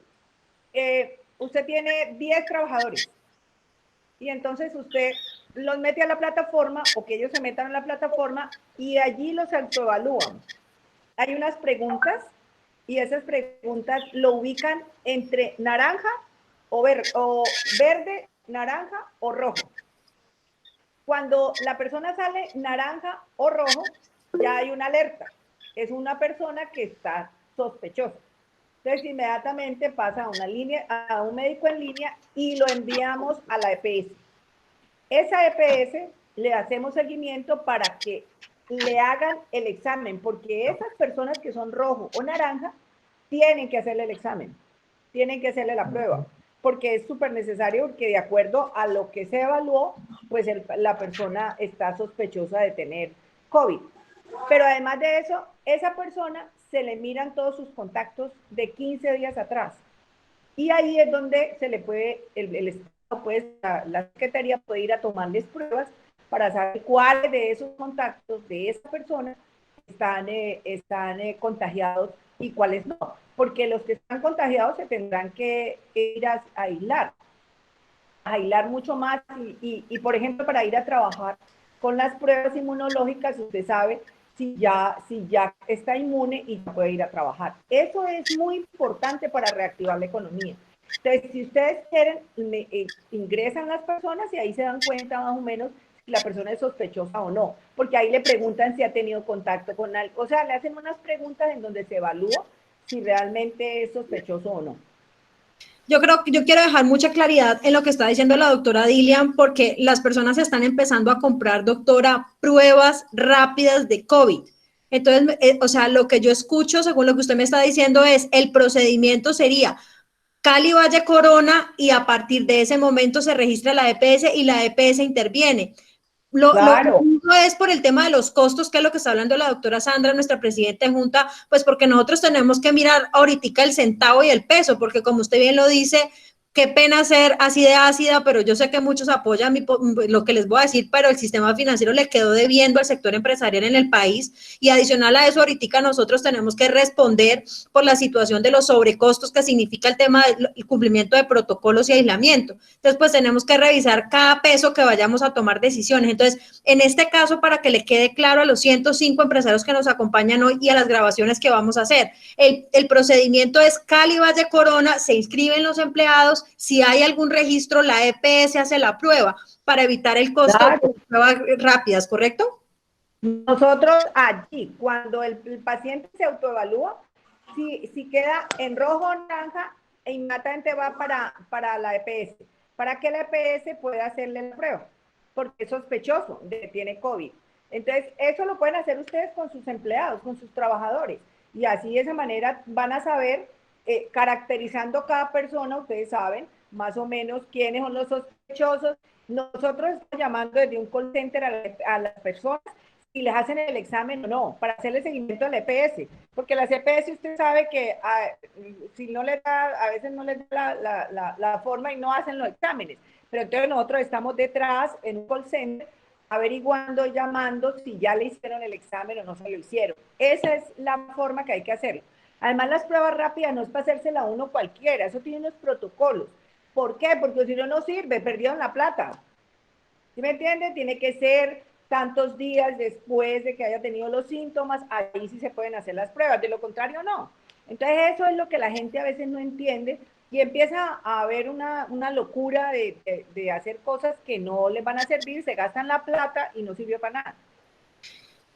usted tiene 10 trabajadores y entonces usted los mete a la plataforma o que ellos se metan a la plataforma y allí los autoevalúan. Hay unas preguntas y esas preguntas lo ubican entre naranja o verde, naranja o rojo. Cuando la persona sale naranja o rojo, ya hay una alerta. Es una persona que está sospechosa. Entonces, inmediatamente pasa a un médico en línea y lo enviamos a la EPS. Esa EPS le hacemos seguimiento para que le hagan el examen, porque esas personas que son rojo o naranja tienen que hacerle el examen, tienen que hacerle la prueba, porque es súper necesario, porque de acuerdo a lo que se evaluó, pues la persona está sospechosa de tener COVID. Pero además de eso, esa persona se le miran todos sus contactos de 15 días atrás. Y ahí es donde se le puede, el Estado, pues, la Secretaría puede ir a tomarles pruebas para saber cuáles de esos contactos de esa persona están contagiados y cuáles no. Porque los que están contagiados se tendrán que ir a aislar mucho más y, por ejemplo, para ir a trabajar con las pruebas inmunológicas, usted sabe si ya está inmune y puede ir a trabajar. Eso es muy importante para reactivar la economía. Entonces, si ustedes quieren, ingresan las personas y ahí se dan cuenta más o menos si la persona es sospechosa o no, porque ahí le preguntan si ha tenido contacto con algo, o sea, le hacen unas preguntas en donde se evalúa si realmente es sospechoso o no. Yo quiero dejar mucha claridad en lo que está diciendo la doctora Dilian, porque las personas están empezando a comprar, doctora, pruebas rápidas de COVID. Entonces, o sea, lo que yo escucho, según lo que usted me está diciendo, es el procedimiento sería Cali Valle Corona y a partir de ese momento se registra la EPS y la EPS interviene. Claro. Lo es por el tema de los costos, que es lo que está hablando la doctora Sandra, nuestra presidenta de Junta, pues porque nosotros tenemos que mirar ahorita el centavo y el peso, porque como usted bien lo dice, qué pena ser así de ácida, pero yo sé que muchos apoyan lo que les voy a decir, pero el sistema financiero le quedó debiendo al sector empresarial en el país y adicional a eso, ahorita nosotros tenemos que responder por la situación de los sobrecostos que significa el tema del cumplimiento de protocolos y aislamiento. Entonces, pues tenemos que revisar cada peso que vayamos a tomar decisiones. Entonces, en este caso, para que le quede claro a los 105 empresarios que nos acompañan hoy y a las grabaciones que vamos a hacer, el procedimiento es Cali Valle Corona, se inscriben los empleados, si hay algún registro, la EPS hace la prueba para evitar el costo de pruebas rápidas, ¿correcto? Nosotros allí, cuando el paciente se autoevalúa, si queda en rojo o naranja, inmediatamente va para la EPS, para que la EPS pueda hacerle la prueba, porque es sospechoso de que tiene COVID. Entonces, eso lo pueden hacer ustedes con sus empleados, con sus trabajadores, y así de esa manera van a saber, caracterizando cada persona, ustedes saben más o menos quiénes son los sospechosos. Nosotros estamos llamando desde un call center a las personas si les hacen el examen o no, para hacerle seguimiento a la EPS, porque las EPS usted sabe que si no les da, a veces no les da la forma y no hacen los exámenes, pero entonces nosotros estamos detrás en un call center averiguando, llamando si ya le hicieron el examen o no se lo hicieron. Esa es la forma que hay que hacerlo. Además, las pruebas rápidas no es para hacérsela a uno cualquiera, eso tiene unos protocolos. ¿Por qué? Porque si no, no sirve, perdieron la plata. ¿Sí me entiende? Tiene que ser tantos días después de que haya tenido los síntomas, ahí sí se pueden hacer las pruebas, de lo contrario no. Entonces eso es lo que la gente a veces no entiende y empieza a haber una locura de hacer cosas que no les van a servir, se gastan la plata y no sirvió para nada.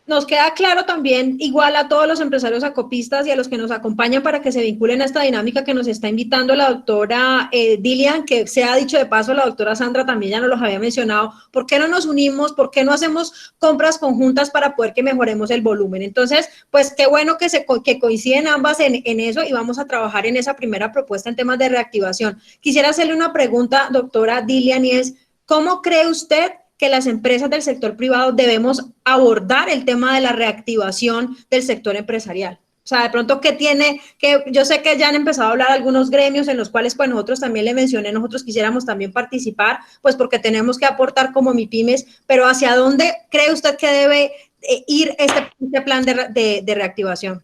Nos queda claro también, igual a todos los empresarios acopistas y a los que nos acompañan para que se vinculen a esta dinámica que nos está invitando la doctora Dilian, que se ha dicho de paso, la doctora Sandra también ya nos los había mencionado, ¿por qué no nos unimos? ¿Por qué no hacemos compras conjuntas para poder que mejoremos el volumen? Entonces, pues qué bueno que coinciden ambas en eso y vamos a trabajar en esa primera propuesta en temas de reactivación. Quisiera hacerle una pregunta, doctora Dilian, y es, ¿cómo cree usted que las empresas del sector privado debemos abordar el tema de la reactivación del sector empresarial? O sea, de pronto, ¿qué tiene? Que yo sé que ya han empezado a hablar algunos gremios en los cuales, pues nosotros también le mencioné, nosotros quisiéramos también participar, pues porque tenemos que aportar como MIPYMES, pero ¿hacia dónde cree usted que debe ir este plan de reactivación?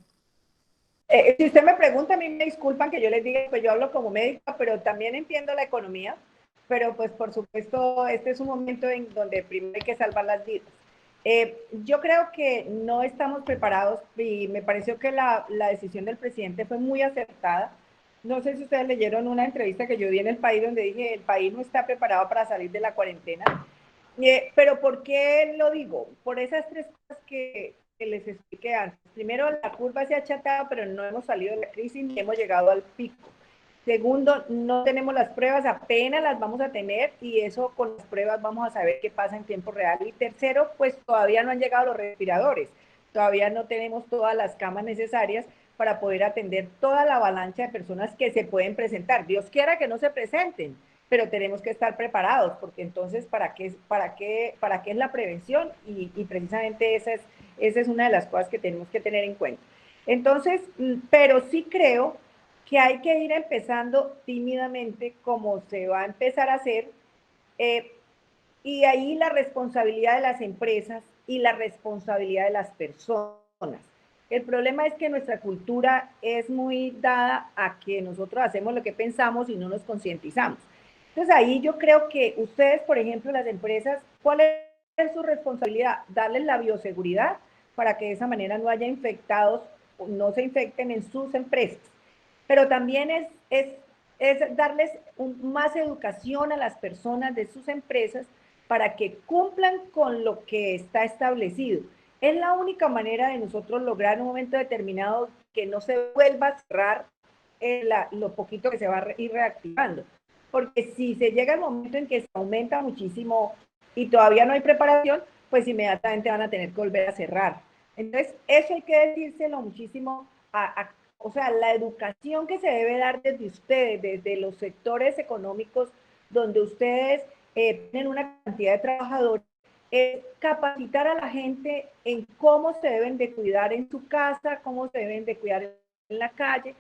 Si usted me pregunta, a mí me disculpan que yo les diga, pues yo hablo como médica, pero también entiendo la economía, pero pues por supuesto este es un momento en donde primero hay que salvar las vidas. Yo creo que no estamos preparados y me pareció que la decisión del presidente fue muy acertada. No sé si ustedes leyeron una entrevista que yo di en El País donde dije, el país no está preparado para salir de la cuarentena. Pero ¿por qué lo digo? Por esas tres cosas que les expliqué antes. Primero, la curva se ha achatado, pero no hemos salido de la crisis ni hemos llegado al pico. Segundo, no tenemos las pruebas, apenas las vamos a tener y eso con las pruebas vamos a saber qué pasa en tiempo real. Y tercero, pues todavía no han llegado los respiradores, todavía no tenemos todas las camas necesarias para poder atender toda la avalancha de personas que se pueden presentar. Dios quiera que no se presenten, pero tenemos que estar preparados, porque entonces, ¿para qué es la prevención? Y precisamente esa es una de las cosas que tenemos que tener en cuenta. Entonces, pero sí creo que hay que ir empezando tímidamente como se va a empezar a hacer, y ahí la responsabilidad de las empresas y la responsabilidad de las personas. El problema es que nuestra cultura es muy dada a que nosotros hacemos lo que pensamos y no nos concientizamos. Entonces ahí yo creo que ustedes, por ejemplo, las empresas, ¿cuál es su responsabilidad? Darles la bioseguridad para que de esa manera no haya infectados, no se infecten en sus empresas. Pero también es darles más educación a las personas de sus empresas para que cumplan con lo que está establecido. Es la única manera de nosotros lograr en un momento determinado que no se vuelva a cerrar lo poquito que se va a ir reactivando. Porque si se llega el momento en que se aumenta muchísimo y todavía no hay preparación, pues inmediatamente van a tener que volver a cerrar. Entonces, eso hay que decírselo muchísimo o sea, la educación que se debe dar desde ustedes, desde los sectores económicos donde ustedes tienen una cantidad de trabajadores, es capacitar a la gente en cómo se deben de cuidar en su casa, cómo se deben de cuidar en la calle,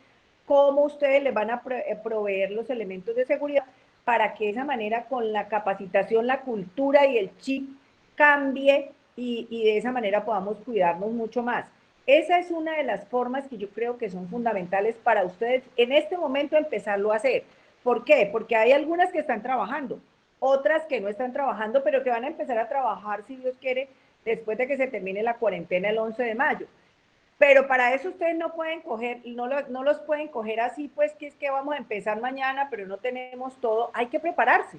cómo ustedes les van a proveer los elementos de seguridad para que de esa manera con la capacitación, la cultura y el chip cambie y de esa manera podamos cuidarnos mucho más. Esa es una de las formas que yo creo que son fundamentales para ustedes en este momento empezarlo a hacer. ¿Por qué? Porque hay algunas que están trabajando, otras que no están trabajando, pero que van a empezar a trabajar, si Dios quiere, después de que se termine la cuarentena el 11 de mayo. Pero para eso ustedes no pueden coger, no los pueden coger así, pues que es que vamos a empezar mañana, pero no tenemos todo. Hay que prepararse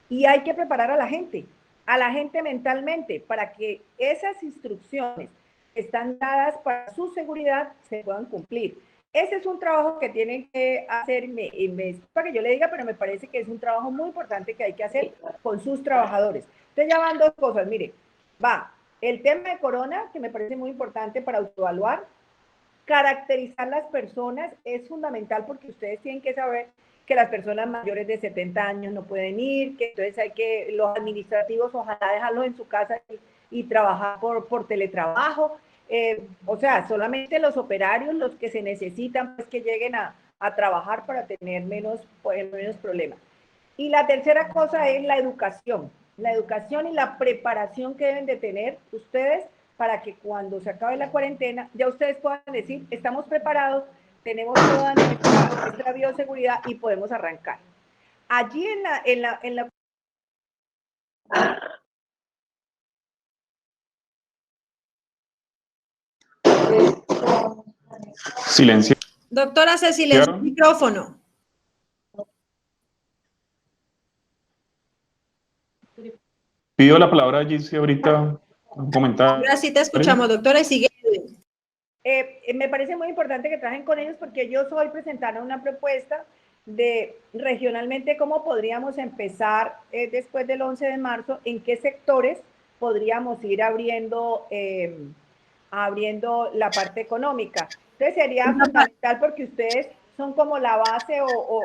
y hay que preparar a la gente mentalmente, para que esas instrucciones que están dadas para su seguridad se puedan cumplir. Ese es un trabajo que tienen que hacer, para que yo le diga, pero me parece que es un trabajo muy importante que hay que hacer con sus trabajadores. Entonces ya van dos cosas, mire, va el tema de corona, que me parece muy importante para autoevaluar. Caracterizar las personas es fundamental porque ustedes tienen que saber que las personas mayores de 70 años no pueden ir, que entonces hay que, los administrativos, ojalá dejarlos en su casa y trabajar por teletrabajo. O sea, solamente los operarios, los que se necesitan, pues que lleguen a trabajar para tener menos problemas. Y la tercera cosa es la educación y la preparación que deben de tener ustedes para que cuando se acabe la cuarentena, ya ustedes puedan decir, estamos preparados, tenemos toda nuestra bioseguridad y podemos arrancar. Allí en la Silencio. Doctora, se silenció el micrófono. Pido la palabra a Gizzy ahorita, un comentario. Ahora sí te escuchamos, doctora, y sigue. Me parece muy importante que trabajen con ellos porque ellos hoy presentaron una propuesta de regionalmente cómo podríamos empezar después del 11 de marzo, en qué sectores podríamos ir abriendo la parte económica. Entonces sería fundamental porque ustedes son como la base o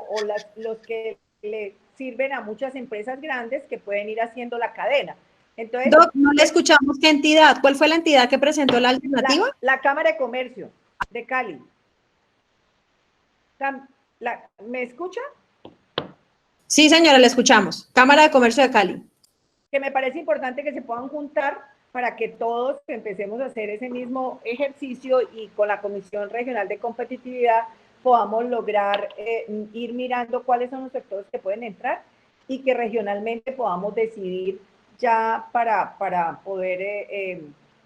los que le sirven a muchas empresas grandes que pueden ir haciendo la cadena. Entonces, Doc, no le escuchamos. ¿Qué entidad? ¿Cuál fue la entidad que presentó la alternativa? La Cámara de Comercio de Cali. ¿Me escucha? Sí, señora, le escuchamos. Cámara de Comercio de Cali. Que me parece importante que se puedan juntar para que todos empecemos a hacer ese mismo ejercicio y con la Comisión Regional de Competitividad podamos lograr ir mirando cuáles son los sectores que pueden entrar y que regionalmente podamos decidir ya para poder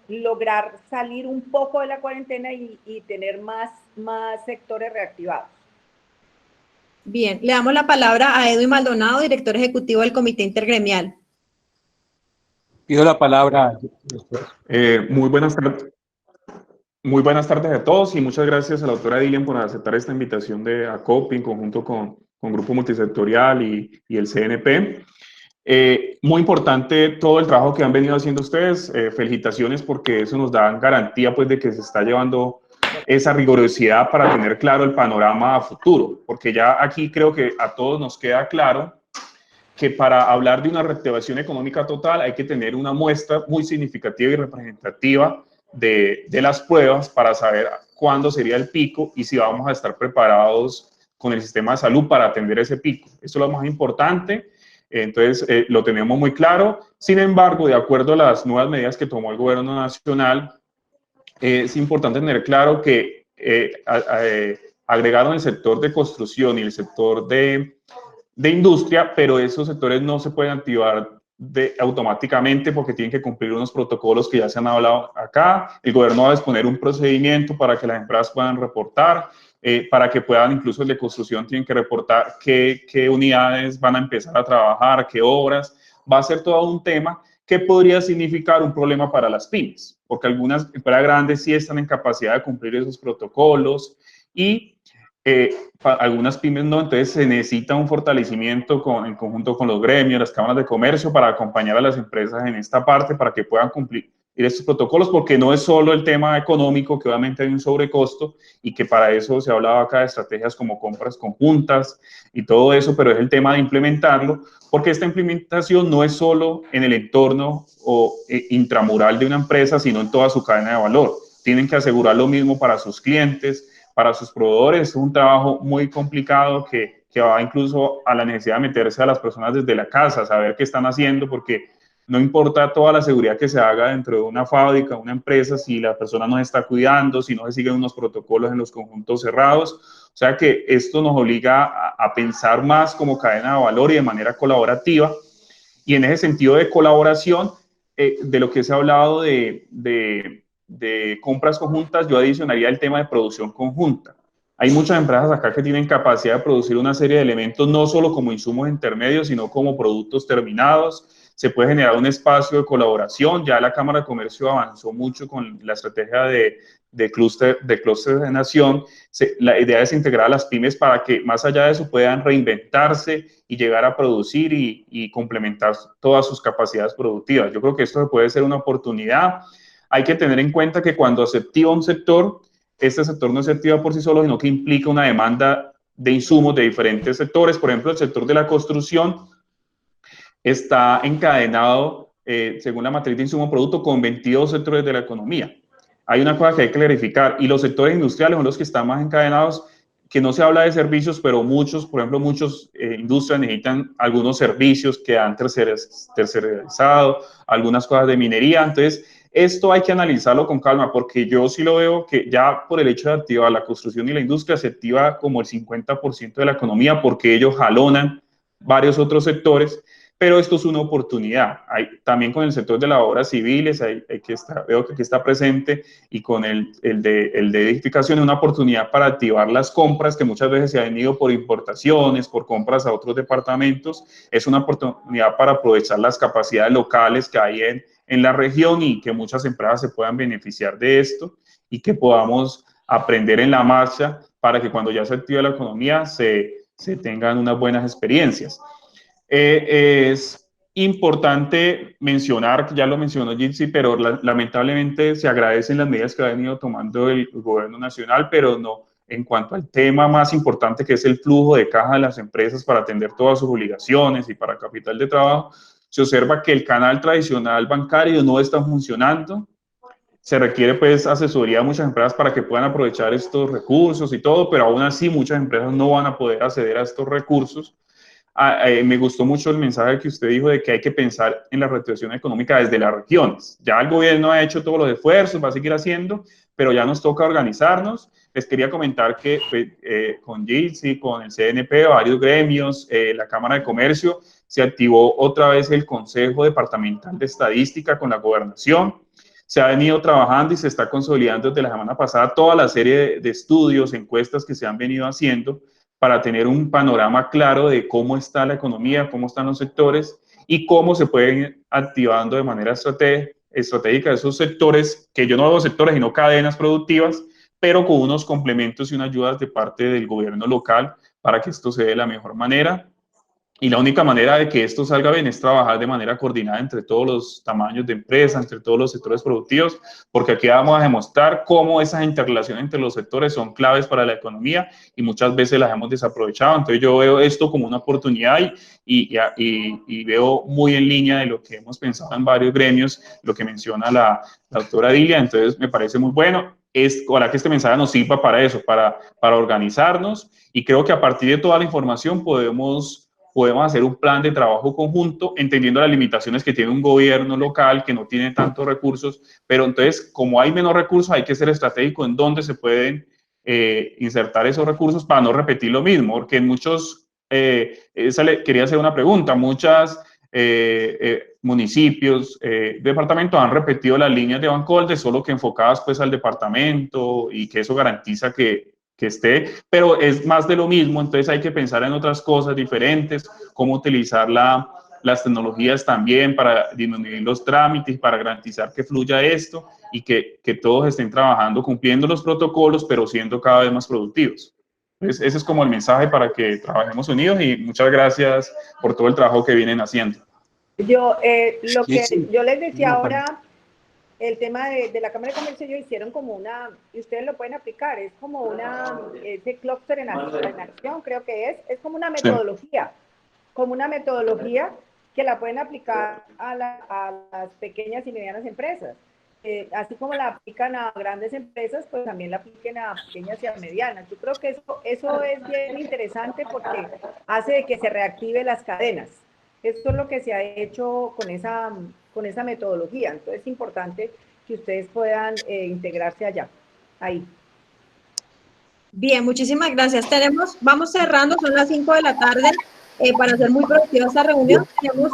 lograr salir un poco de la cuarentena y tener más sectores reactivados. Bien, le damos la palabra a Edwin Maldonado, director ejecutivo del Comité Intergremial. Pido la palabra. Muy buenas tardes. Muy buenas tardes a todos y muchas gracias a la doctora Dilian por aceptar esta invitación de ACOPI en conjunto con Grupo Multisectorial y el CNP. Muy importante todo el trabajo que han venido haciendo ustedes. Felicitaciones porque eso nos da garantía pues, de que se está llevando esa rigurosidad para tener claro el panorama a futuro. Porque ya aquí creo que a todos nos queda claro que para hablar de una reactivación económica total hay que tener una muestra muy significativa y representativa de las pruebas para saber cuándo sería el pico y si vamos a estar preparados con el sistema de salud para atender ese pico. Eso es lo más importante. Entonces, lo tenemos muy claro. Sin embargo, de acuerdo a las nuevas medidas que tomó el gobierno nacional, es importante tener claro que agregaron el sector de construcción y el sector de industria, pero esos sectores no se pueden activar automáticamente porque tienen que cumplir unos protocolos que ya se han hablado acá. El gobierno va a disponer un procedimiento para que las empresas puedan reportar, para que puedan, incluso el de construcción, tienen que reportar qué unidades van a empezar a trabajar, qué obras. Va a ser todo un tema que podría significar un problema para las pymes, porque algunas empresas grandes sí están en capacidad de cumplir esos protocolos y algunas pymes no, entonces se necesita un fortalecimiento en conjunto con los gremios, las cámaras de comercio para acompañar a las empresas en esta parte para que puedan cumplir estos protocolos, porque no es solo el tema económico, que obviamente hay un sobrecosto y que para eso se hablaba acá de estrategias como compras conjuntas y todo eso, pero es el tema de implementarlo, porque esta implementación no es solo en el entorno intramural de una empresa, sino en toda su cadena de valor. Tienen que asegurar lo mismo para sus clientes, para sus proveedores. Es un trabajo muy complicado que va incluso a la necesidad de meterse a las personas desde la casa, saber qué están haciendo, porque no importa toda la seguridad que se haga dentro de una fábrica, una empresa, si la persona no se está cuidando, si no se siguen unos protocolos en los conjuntos cerrados. O sea que esto nos obliga a pensar más como cadena de valor y de manera colaborativa. Y en ese sentido de colaboración, de lo que se ha hablado de compras conjuntas, yo adicionaría el tema de producción conjunta. Hay muchas empresas acá que tienen capacidad de producir una serie de elementos, no solo como insumos intermedios, sino como productos terminados. Se puede generar un espacio de colaboración. Ya la Cámara de Comercio avanzó mucho con la estrategia de clúster de nación. La idea es integrar a las pymes para que más allá de eso puedan reinventarse y llegar a producir y complementar todas sus capacidades productivas. Yo creo que esto puede ser una oportunidad. Hay que tener en cuenta que cuando se activa un sector, este sector no se activa por sí solo, sino que implica una demanda de insumos de diferentes sectores. Por ejemplo, el sector de la construcción está encadenado, según la matriz de insumo-producto, con 22 sectores de la economía. Hay una cosa que hay que clarificar, y los sectores industriales son los que están más encadenados, que no se habla de servicios, pero muchos, por ejemplo, muchos industrias necesitan algunos servicios que han tercerizado, algunas cosas de minería. Entonces, esto hay que analizarlo con calma, porque yo sí lo veo que ya por el hecho de activar la construcción y la industria se activa como el 50% de la economía, porque ellos jalonan varios otros sectores. Pero esto es una oportunidad. También con el sector de las obras civiles, veo que aquí está presente, y con el de edificación, una oportunidad para activar las compras que muchas veces se han ido por importaciones, por compras a otros departamentos. Es una oportunidad para aprovechar las capacidades locales que hay en la región, y que muchas empresas se puedan beneficiar de esto, y que podamos aprender en la marcha para que cuando ya se active la economía se tengan unas buenas experiencias. Es importante mencionar, que ya lo mencionó Jitsi, pero lamentablemente se agradecen las medidas que ha venido tomando el gobierno nacional, pero no en cuanto al tema más importante, que es el flujo de caja de las empresas para atender todas sus obligaciones y para capital de trabajo. Se observa que el canal tradicional bancario no está funcionando. Se requiere pues asesoría a muchas empresas para que puedan aprovechar estos recursos y todo, pero aún así muchas empresas no van a poder acceder a estos recursos. Me gustó mucho el mensaje que usted dijo de que hay que pensar en la reactivación económica desde las regiones. Ya el gobierno ha hecho todos los esfuerzos, va a seguir haciendo, pero ya nos toca organizarnos. Les quería comentar que con GILSI, con el CNP, varios gremios, la Cámara de Comercio, se activó otra vez el Consejo Departamental de Estadística con la Gobernación. Se ha venido trabajando y se está consolidando desde la semana pasada toda la serie de estudios, encuestas que se han venido haciendo para tener un panorama claro de cómo está la economía, cómo están los sectores y cómo se pueden ir activando de manera estratégica esos sectores, que yo no veo sectores sino cadenas productivas, pero con unos complementos y unas ayudas de parte del gobierno local para que esto se dé de la mejor manera. Y la única manera de que esto salga bien es trabajar de manera coordinada entre todos los tamaños de empresas, entre todos los sectores productivos, porque aquí vamos a demostrar cómo esas interrelaciones entre los sectores son claves para la economía y muchas veces las hemos desaprovechado. Entonces yo veo esto como una oportunidad y veo muy en línea de lo que hemos pensado en varios gremios, lo que menciona la doctora Dilia. Entonces me parece muy bueno. Ojalá que este mensaje nos sirva para eso, para organizarnos, y creo que a partir de toda la información podemos hacer un plan de trabajo conjunto, entendiendo las limitaciones que tiene un gobierno local que no tiene tantos recursos, pero entonces, como hay menos recursos, hay que ser estratégico en dónde se pueden insertar esos recursos para no repetir lo mismo, porque en muchos, quería hacer una pregunta, muchos municipios, departamentos han repetido las líneas de Bancolde, solo que enfocadas pues al departamento, y que eso garantiza que esté, pero es más de lo mismo. Entonces hay que pensar en otras cosas diferentes, cómo utilizar las tecnologías también para disminuir los trámites, para garantizar que fluya esto y que todos estén trabajando, cumpliendo los protocolos, pero siendo cada vez más productivos. Entonces, ese es como el mensaje para que trabajemos unidos, y muchas gracias por todo el trabajo que vienen haciendo. Yo les decía ahora, el tema de la Cámara de Comercio, ellos hicieron como una, y ustedes lo pueden aplicar, es como ese clúster en acción, creo que es como una metodología, que la pueden aplicar a las pequeñas y medianas empresas. así como la aplican a grandes empresas, pues también la apliquen a pequeñas y a medianas. Yo creo que eso es bien interesante porque hace de que se reactive las cadenas. Esto es lo que se ha hecho con esa metodología. Entonces es importante que ustedes puedan integrarse allá, ahí. Bien, muchísimas gracias. Vamos cerrando, son las 5 de la tarde. Para hacer muy productiva esta reunión, tenemos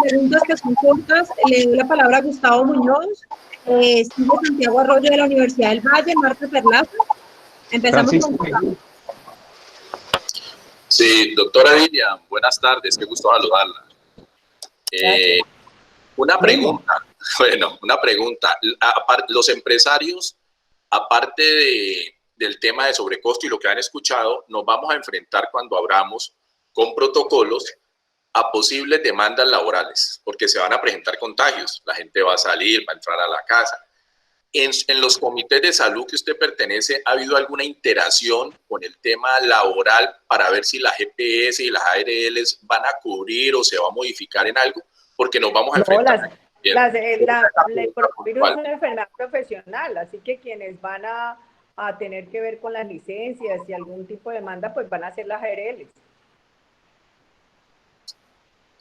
preguntas que son cortas. Le doy la palabra a Gustavo Muñoz, sigue Santiago Arroyo de la Universidad del Valle, Marta Perlaza. Empezamos con Gustavo. Sí, doctora Dilian, buenas tardes, qué gusto saludarla. Una pregunta, los empresarios, aparte del tema de sobrecosto y lo que han escuchado, nos vamos a enfrentar cuando abramos con protocolos a posibles demandas laborales, porque se van a presentar contagios, la gente va a salir, va a entrar a la casa. En los comités de salud que usted pertenece, ¿ha habido alguna interacción con el tema laboral para ver si las GPS y las ARLs van a cubrir o se va a modificar en algo? Porque nos vamos a enfrentar. El coronavirus es una enfermedad profesional, así que quienes van a tener que ver con las licencias y algún tipo de demanda, pues van a ser las ARLs.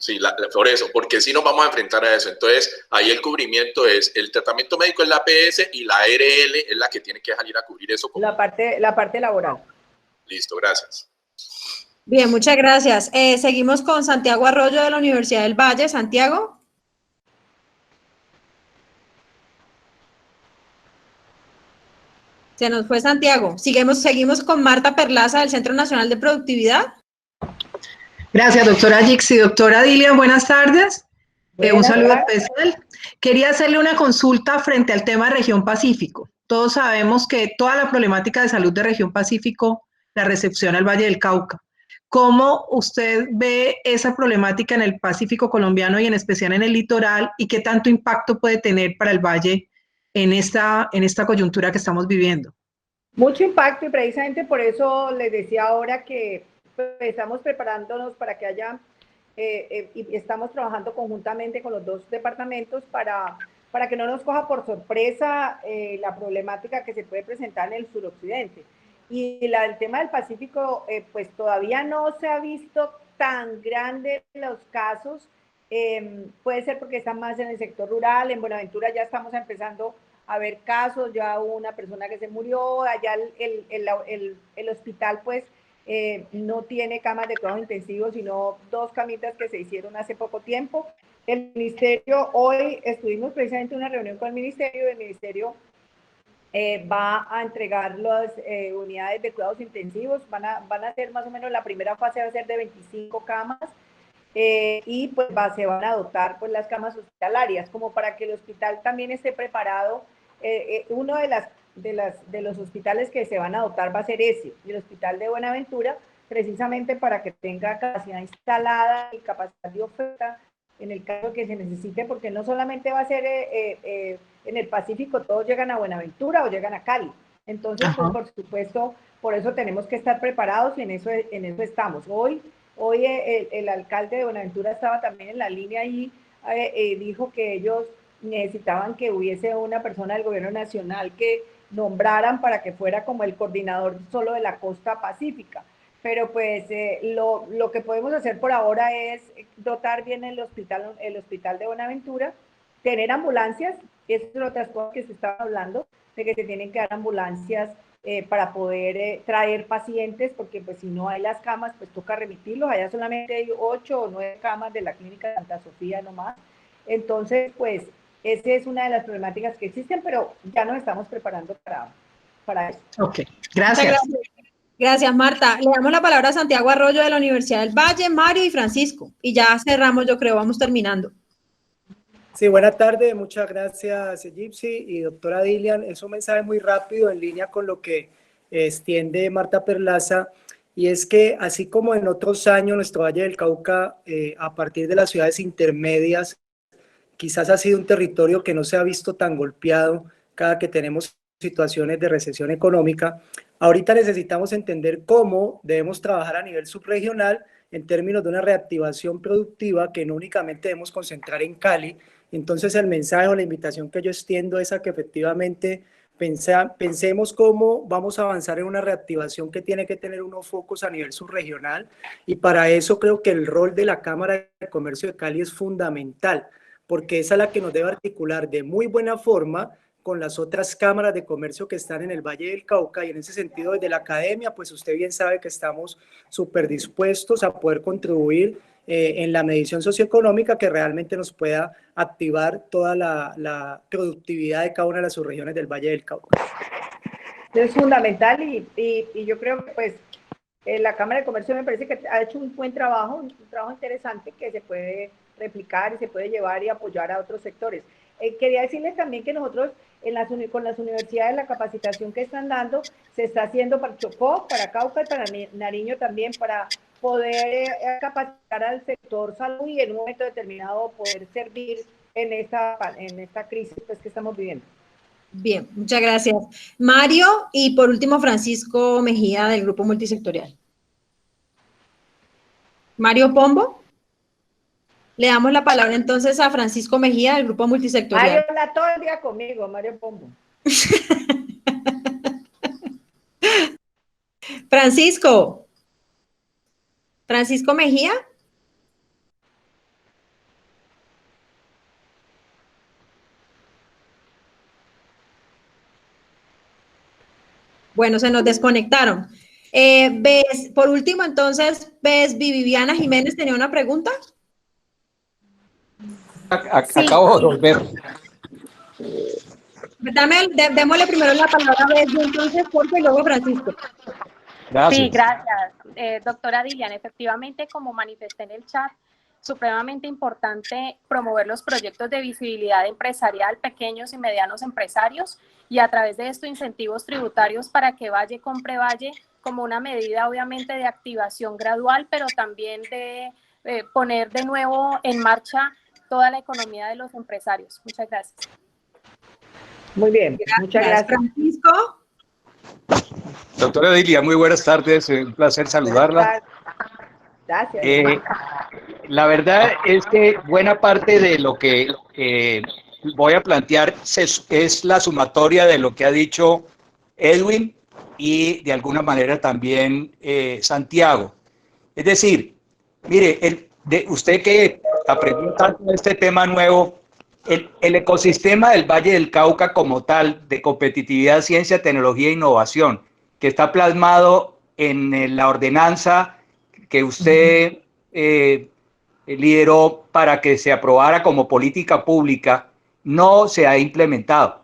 Sí, por eso, porque si nos vamos a enfrentar a eso. Entonces, ahí el cubrimiento es, el tratamiento médico es la APS y la ARL es la que tiene que salir a cubrir eso. La parte laboral. Listo, gracias. Bien, muchas gracias. Seguimos con Santiago Arroyo de la Universidad del Valle. Santiago. Se nos fue Santiago. Seguimos con Marta Perlaza del Centro Nacional de Productividad. Gracias, doctora Gixi. Doctora Dilian, buenas tardes. Un saludo especial. Quería hacerle una consulta frente al tema de región Pacífico. Todos sabemos que toda la problemática de salud de región Pacífico la recepciona el Valle del Cauca. ¿Cómo usted ve esa problemática en el Pacífico colombiano y en especial en el litoral y qué tanto impacto puede tener para el Valle en esta coyuntura que estamos viviendo? Mucho impacto, y precisamente por eso les decía ahora que estamos preparándonos para que haya, y estamos trabajando conjuntamente con los dos departamentos para que no nos coja por sorpresa la problemática que se puede presentar en el suroccidente. Y el tema del Pacífico, pues todavía no se ha visto tan grande los casos, puede ser porque están más en el sector rural. En Buenaventura ya estamos empezando a ver casos, ya hubo una persona que se murió, allá el hospital pues no tiene camas de cuidados intensivos, sino 2 camitas que se hicieron hace poco tiempo. El ministerio, hoy estuvimos precisamente en una reunión con el ministerio va a entregar las unidades de cuidados intensivos, van a ser más o menos, la primera fase va a ser de 25 camas, y pues se van a dotar pues las camas hospitalarias, como para que el hospital también esté preparado. Uno de los hospitales que se van a dotar va a ser ese, el Hospital de Buenaventura, precisamente para que tenga capacidad instalada y capacidad de oferta en el caso que se necesite, porque no solamente va a ser en el Pacífico, todos llegan a Buenaventura o llegan a Cali. Entonces, pues, por supuesto, por eso tenemos que estar preparados y en eso estamos. Hoy el alcalde de Buenaventura estaba también en la línea y dijo que ellos necesitaban que hubiese una persona del gobierno nacional que nombraran para que fuera como el coordinador solo de la costa pacífica. Pero pues lo que podemos hacer por ahora es dotar bien el hospital de Buenaventura, tener ambulancias, eso es otras cosas que se estaba hablando, de que se tienen que dar ambulancias para poder traer pacientes, porque pues si no hay las camas, pues toca remitirlos. Allá solamente hay 8 o 9 camas de la clínica Santa Sofía nomás. Entonces, pues esa es una de las problemáticas que existen, pero ya nos estamos preparando para eso. Ok, gracias. Gracias, Marta. Le damos la palabra a Santiago Arroyo de la Universidad del Valle, Mario y Francisco. Y ya cerramos, yo creo, vamos terminando. Sí, buenas tardes, muchas gracias, Gipsy y doctora Dilian. Es un mensaje muy rápido en línea con lo que extiende Marta Perlaza, y es que así como en otros años nuestro Valle del Cauca, a partir de las ciudades intermedias, quizás ha sido un territorio que no se ha visto tan golpeado cada que tenemos situaciones de recesión económica. Ahorita necesitamos entender cómo debemos trabajar a nivel subregional en términos de una reactivación productiva que no únicamente debemos concentrar en Cali, Entonces el mensaje o la invitación que yo extiendo es a que efectivamente pensemos cómo vamos a avanzar en una reactivación que tiene que tener unos focos a nivel subregional, y para eso creo que el rol de la Cámara de Comercio de Cali es fundamental, porque esa es la que nos debe articular de muy buena forma con las otras cámaras de comercio que están en el Valle del Cauca, y en ese sentido desde la academia, pues usted bien sabe que estamos súper dispuestos a poder contribuir en la medición socioeconómica que realmente nos pueda activar toda la productividad de cada una de las subregiones del Valle del Cauca. Es fundamental y yo creo que pues la Cámara de Comercio me parece que ha hecho un buen trabajo, un trabajo interesante que se puede replicar y se puede llevar y apoyar a otros sectores. Quería decirles también que nosotros con las universidades, la capacitación que están dando se está haciendo para Chocó, para Cauca y para Nariño también, para poder capacitar al sector salud y en un momento determinado poder servir en esta crisis pues, que estamos viviendo. Bien, muchas gracias. Mario y por último Francisco Mejía del Grupo Multisectorial. Mario Pombo. Le damos la palabra entonces a Francisco Mejía del Grupo Multisectorial. Mario habla todo el día conmigo, Mario Pombo. Francisco Mejía. Bueno, se nos desconectaron. Por último, entonces, Viviana Jiménez tenía una pregunta. Acabo de volver. Démosle primero la palabra a Bessie, entonces, Jorge, y luego Francisco. Gracias. Sí, gracias. Doctora Dilian, efectivamente, como manifesté en el chat, supremamente importante promover los proyectos de visibilidad empresarial, pequeños y medianos empresarios, y a través de esto incentivos tributarios para que Valle compre Valle, como una medida obviamente de activación gradual, pero también de poner de nuevo en marcha toda la economía de los empresarios. Muchas gracias. Muy bien, muchas gracias. Francisco. Doctora Dilian, muy buenas tardes, un placer saludarla. Gracias. La verdad es que buena parte de lo que voy a plantear es la sumatoria de lo que ha dicho Edwin y de alguna manera también Santiago. Es decir, mire, usted que pregunta este tema nuevo, el ecosistema del Valle del Cauca como tal, de competitividad, ciencia, tecnología e innovación, que está plasmado en la ordenanza que usted lideró para que se aprobara como política pública, no se ha implementado.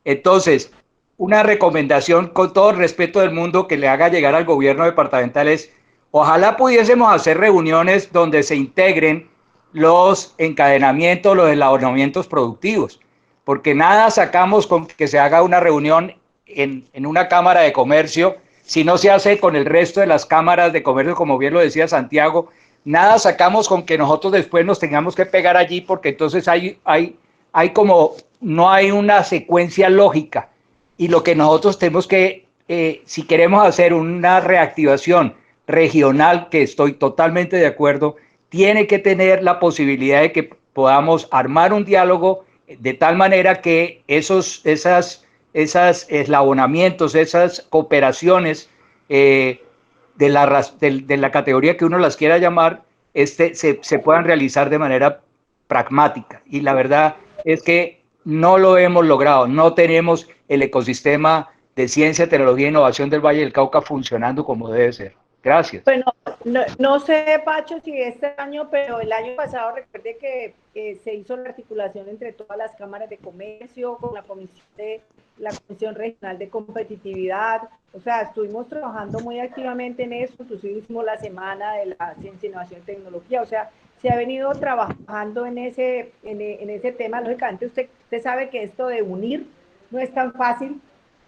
Entonces, una recomendación con todo el respeto del mundo que le haga llegar al gobierno departamental es, ojalá pudiésemos hacer reuniones donde se integren los encadenamientos, los eslabonamientos productivos, porque nada sacamos con que se haga una reunión en una cámara de comercio si no se hace con el resto de las cámaras de comercio, como bien lo decía Santiago. Nada sacamos con que nosotros después nos tengamos que pegar allí, porque entonces no hay una secuencia lógica, y lo que nosotros tenemos que, si queremos hacer una reactivación regional, que estoy totalmente de acuerdo, tiene que tener la posibilidad de que podamos armar un diálogo de tal manera que esos eslabonamientos, esas cooperaciones de la categoría que uno las quiera llamar, se puedan realizar de manera pragmática. Y la verdad es que no lo hemos logrado, no tenemos el ecosistema de ciencia, tecnología e innovación del Valle del Cauca funcionando como debe ser. Gracias. Bueno, no sé, Pacho, si este año, pero el año pasado recuerde que se hizo la articulación entre todas las cámaras de comercio, con la Comisión Regional de Competitividad. O sea, estuvimos trabajando muy activamente en eso, inclusive hicimos la semana de la ciencia, innovación y tecnología. O sea, se ha venido trabajando en ese tema. Lógicamente, usted sabe que esto de unir no es tan fácil.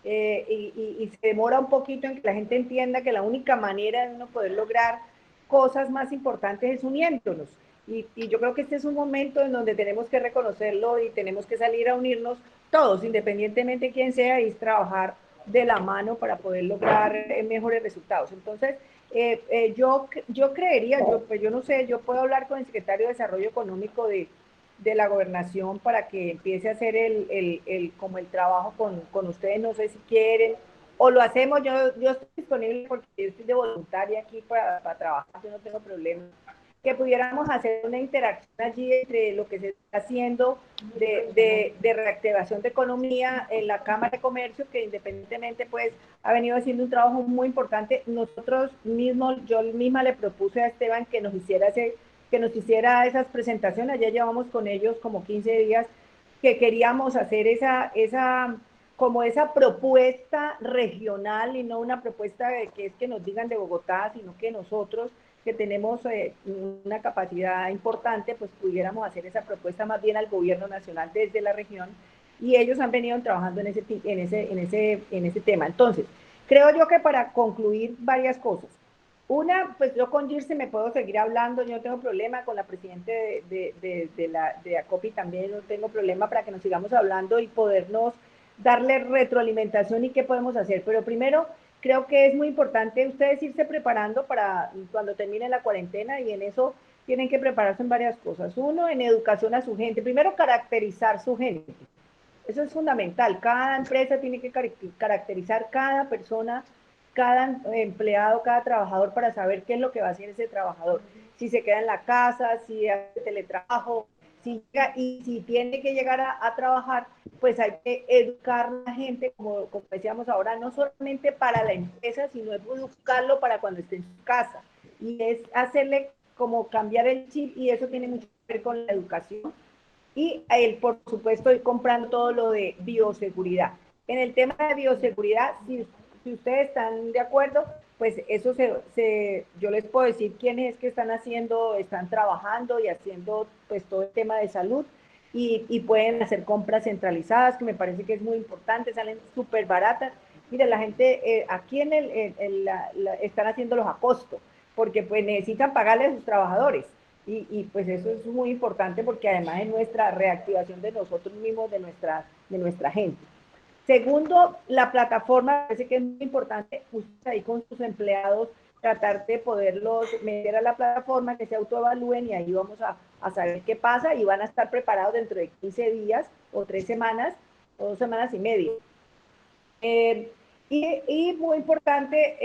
Y se demora un poquito en que la gente entienda que la única manera de uno poder lograr cosas más importantes es uniéndonos, y yo creo que este es un momento en donde tenemos que reconocerlo y tenemos que salir a unirnos todos, independientemente de quién sea, y trabajar de la mano para poder lograr mejores resultados. Entonces, yo creería, yo no sé, yo puedo hablar con el secretario de Desarrollo Económico de de la gobernación para que empiece a hacer como el trabajo con ustedes, no sé si quieren, o lo hacemos, yo estoy disponible porque yo estoy de voluntaria aquí para trabajar, yo no tengo problema, que pudiéramos hacer una interacción allí entre lo que se está haciendo de reactivación de economía en la Cámara de Comercio, que independientemente pues ha venido haciendo un trabajo muy importante. Nosotros mismos, yo misma le propuse a Esteban que nos hiciera esas presentaciones, ya llevamos con ellos como 15 días, que queríamos hacer esa propuesta regional y no una propuesta de que es que nos digan de Bogotá, sino que nosotros que tenemos una capacidad importante, pues pudiéramos hacer esa propuesta más bien al gobierno nacional desde la región, y ellos han venido trabajando en ese tema. Entonces, creo yo que para concluir varias cosas. Una, pues yo con Girse me puedo seguir hablando, yo no tengo problema, con la presidenta de ACOPI también no tengo problema para que nos sigamos hablando y podernos darle retroalimentación y qué podemos hacer. Pero primero, creo que es muy importante ustedes irse preparando para cuando termine la cuarentena, y en eso tienen que prepararse en varias cosas. Uno, en educación a su gente. Primero, caracterizar su gente. Eso es fundamental. Cada empresa tiene que caracterizar cada persona, cada empleado, cada trabajador, para saber qué es lo que va a hacer ese trabajador. Si se queda en la casa, si hace teletrabajo, y si tiene que llegar a trabajar, pues hay que educar a la gente, como decíamos ahora, no solamente para la empresa, sino educarlo para cuando esté en su casa. Y es hacerle como cambiar el chip, y eso tiene mucho que ver con la educación. Y él, por supuesto, ir comprando todo lo de bioseguridad. En el tema de bioseguridad, si ustedes están de acuerdo, pues eso yo les puedo decir quiénes es que están trabajando y haciendo pues todo el tema de salud, y pueden hacer compras centralizadas, que me parece que es muy importante, salen súper baratas. Mire, la gente aquí están haciéndolos a costo, porque pues necesitan pagarle a sus trabajadores, y pues eso es muy importante, porque además es nuestra reactivación de nosotros mismos, de nuestra gente. Segundo, la plataforma, parece que es muy importante, ustedes ahí con sus empleados, tratar de poderlos meter a la plataforma, que se autoevalúen, y ahí vamos a saber qué pasa, y van a estar preparados dentro de 15 días, o 3 semanas, o 2 semanas y media. Y muy importante,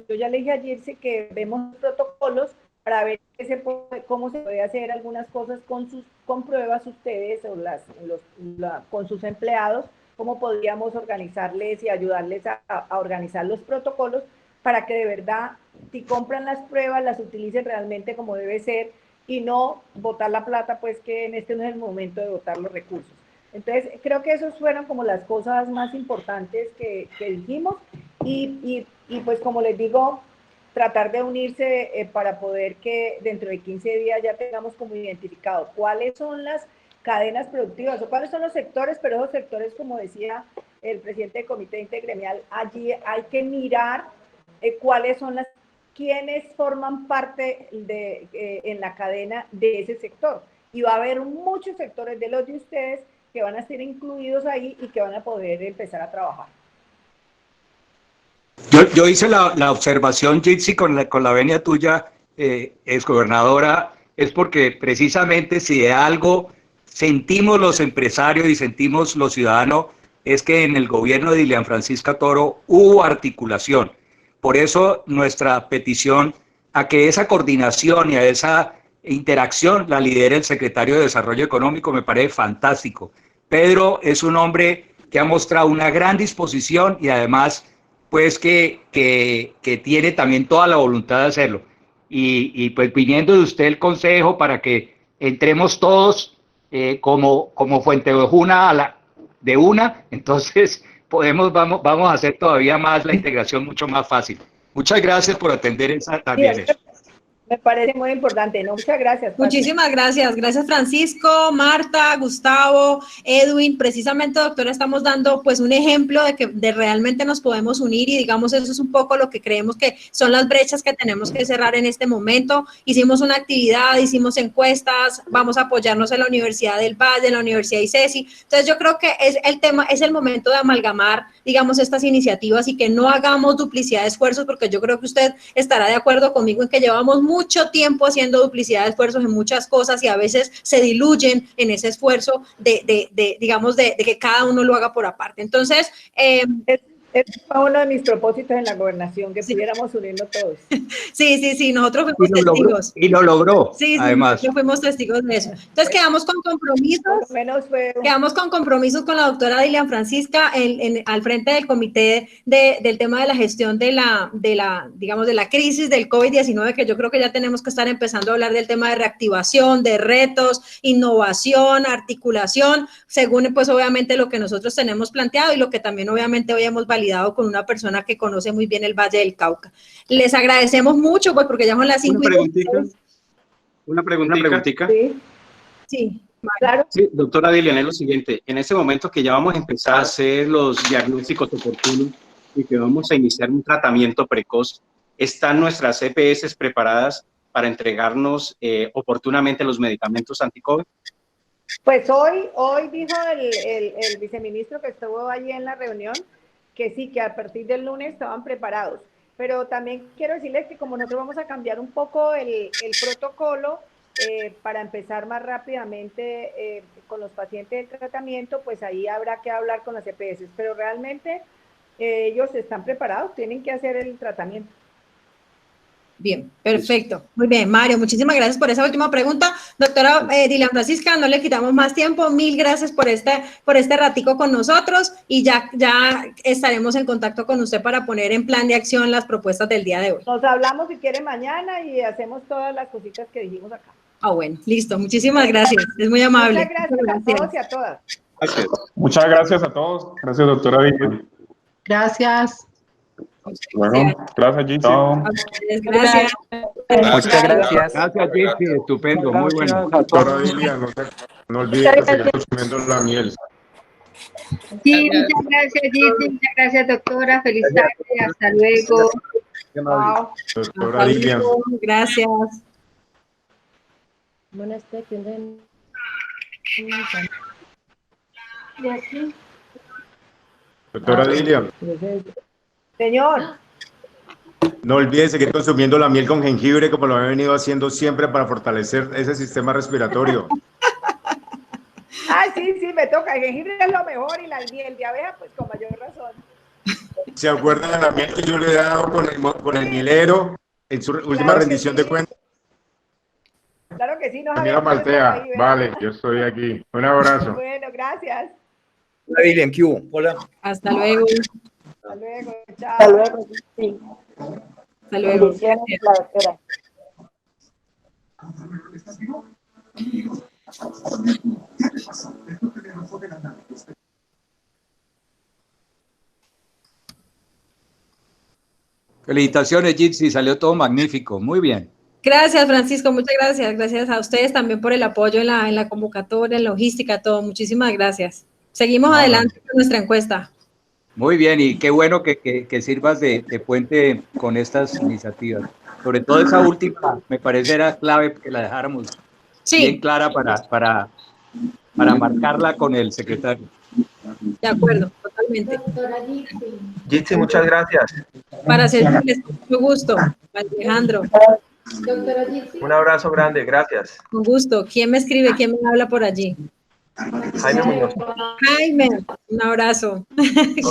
yo ya le dije ayer que vemos protocolos para ver cómo se puede hacer algunas cosas con pruebas ustedes, o con sus empleados, cómo podríamos organizarles y ayudarles a organizar los protocolos para que de verdad, si compran las pruebas, las utilicen realmente como debe ser, y no botar la plata, pues que en este no es el momento de botar los recursos. Entonces, creo que esos fueron como las cosas más importantes que dijimos, y pues como les digo, tratar de unirse para poder que dentro de 15 días ya tengamos como identificado cuáles son las cadenas productivas, o cuáles son los sectores, pero esos sectores, como decía el presidente del Comité Intergremial, allí hay que mirar cuáles son quiénes forman parte en la cadena de ese sector, y va a haber muchos sectores de los de ustedes que van a ser incluidos ahí y que van a poder empezar a trabajar. Yo hice la observación, Jitsi, con la venia tuya, exgobernadora, es porque precisamente si de algo sentimos los empresarios y sentimos los ciudadanos, es que en el gobierno de Dilian Francisca Toro hubo articulación. Por eso nuestra petición a que esa coordinación y a esa interacción la lidere el secretario de Desarrollo Económico me parece fantástico. Pedro es un hombre que ha mostrado una gran disposición, y además pues que tiene también toda la voluntad de hacerlo. Y pues viniendo de usted el consejo para que entremos todos como Fuentevejuna entonces vamos a hacer todavía más la integración mucho más fácil. Muchas gracias por atender esa también. Sí, me parece muy importante, ¿no? Muchas gracias, Pati. Muchísimas gracias. Gracias, Francisco, Marta, Gustavo, Edwin. Precisamente, doctora, estamos dando pues un ejemplo de que realmente nos podemos unir, y digamos eso es un poco lo que creemos que son las brechas que tenemos que cerrar en este momento. Hicimos una actividad, hicimos encuestas, vamos a apoyarnos en la Universidad del Valle, en la Universidad ICESI. Entonces yo creo que es el momento de amalgamar, digamos, estas iniciativas, y que no hagamos duplicidad de esfuerzos, porque yo creo que usted estará de acuerdo conmigo en que llevamos mucho tiempo haciendo duplicidad de esfuerzos en muchas cosas y a veces se diluyen en ese esfuerzo digamos, de que cada uno lo haga por aparte. Entonces, Ese fue uno de mis propósitos en la gobernación, que pudiéramos unirnos todos. Sí, nosotros fuimos testigos. Y lo logró, Sí, además. nosotros fuimos testigos de eso. Entonces quedamos con compromisos con la doctora Dilian Francisca al frente del comité del tema de la gestión digamos, de la crisis del COVID-19, que yo creo que ya tenemos que estar empezando a hablar del tema de reactivación, de retos, innovación, articulación, según pues obviamente lo que nosotros tenemos planteado y lo que también obviamente hoy hemos validado con una persona que conoce muy bien el Valle del Cauca. Les agradecemos mucho, pues, porque ya son las 5:16. Una preguntita. Sí, claro. Sí, doctora Dilian, es lo siguiente. En este momento que ya vamos a empezar a hacer los diagnósticos oportunos y que vamos a iniciar un tratamiento precoz, ¿están nuestras EPS preparadas para entregarnos oportunamente los medicamentos anti-COVID? Pues hoy dijo el viceministro que estuvo allí en la reunión que sí, que a partir del lunes estaban preparados. Pero también quiero decirles que como nosotros vamos a cambiar un poco el protocolo para empezar más rápidamente con los pacientes del tratamiento, pues ahí habrá que hablar con las EPS. Pero realmente ellos están preparados, tienen que hacer el tratamiento. Bien, perfecto. Muy bien, Mario, muchísimas gracias por esa última pregunta. Doctora Dilian Francisca, no le quitamos más tiempo. Mil gracias por este ratico con nosotros y ya estaremos en contacto con usted para poner en plan de acción las propuestas del día de hoy. Nos hablamos si quiere mañana y hacemos todas las cositas que dijimos acá. Bueno, listo. Muchísimas gracias. Es muy amable. Muchas gracias a todos y a todas. Gracias. Muchas gracias a todos. Gracias, doctora Dilian. Gracias. Bueno, gracias, Gigi. Gracias. Muchas gracias. Gracias, Gigi. Estupendo, muy bueno. Doctora Dilian, no olvide que siga consumiendo la miel. Sí, muchas gracias, Gigi. Muchas gracias, doctora. Feliz tarde. Hasta luego. Doctora Dilian. Gracias. Buenas tardes. Doctora Dilian. Señor. No olvide seguir consumiendo la miel con jengibre como lo he venido haciendo siempre para fortalecer ese sistema respiratorio. Ay, sí, me toca. El jengibre es lo mejor y la miel de abeja, pues con mayor razón. ¿Se acuerdan de la miel que yo le he dado con el mielero en su última rendición de cuentas? Claro que sí. Mira, Maltea, vale, yo estoy aquí. Un abrazo. Bueno, gracias. Hola, Dilian, ¿qué hubo? Hola. Hasta luego. Hasta luego, chao. Hasta luego, sí. Hasta luego. La doctora. Felicitaciones, Gypsy, salió todo magnífico, muy bien. Gracias, Francisco, muchas gracias. Gracias a ustedes también por el apoyo en la convocatoria, en logística, todo. Muchísimas gracias. Seguimos adelante con nuestra encuesta. Muy bien, y qué bueno que sirvas de puente con estas iniciativas. Sobre todo esa última, me parece era clave que la dejáramos bien clara para marcarla con el secretario. De acuerdo, totalmente. Gypsy, muchas gracias. Para servirles, con mucho gusto, Alejandro. Un abrazo grande, gracias. Con gusto. ¿Quién me escribe? ¿Quién me habla por allí? Jaime Muñoz. Jaime, un abrazo.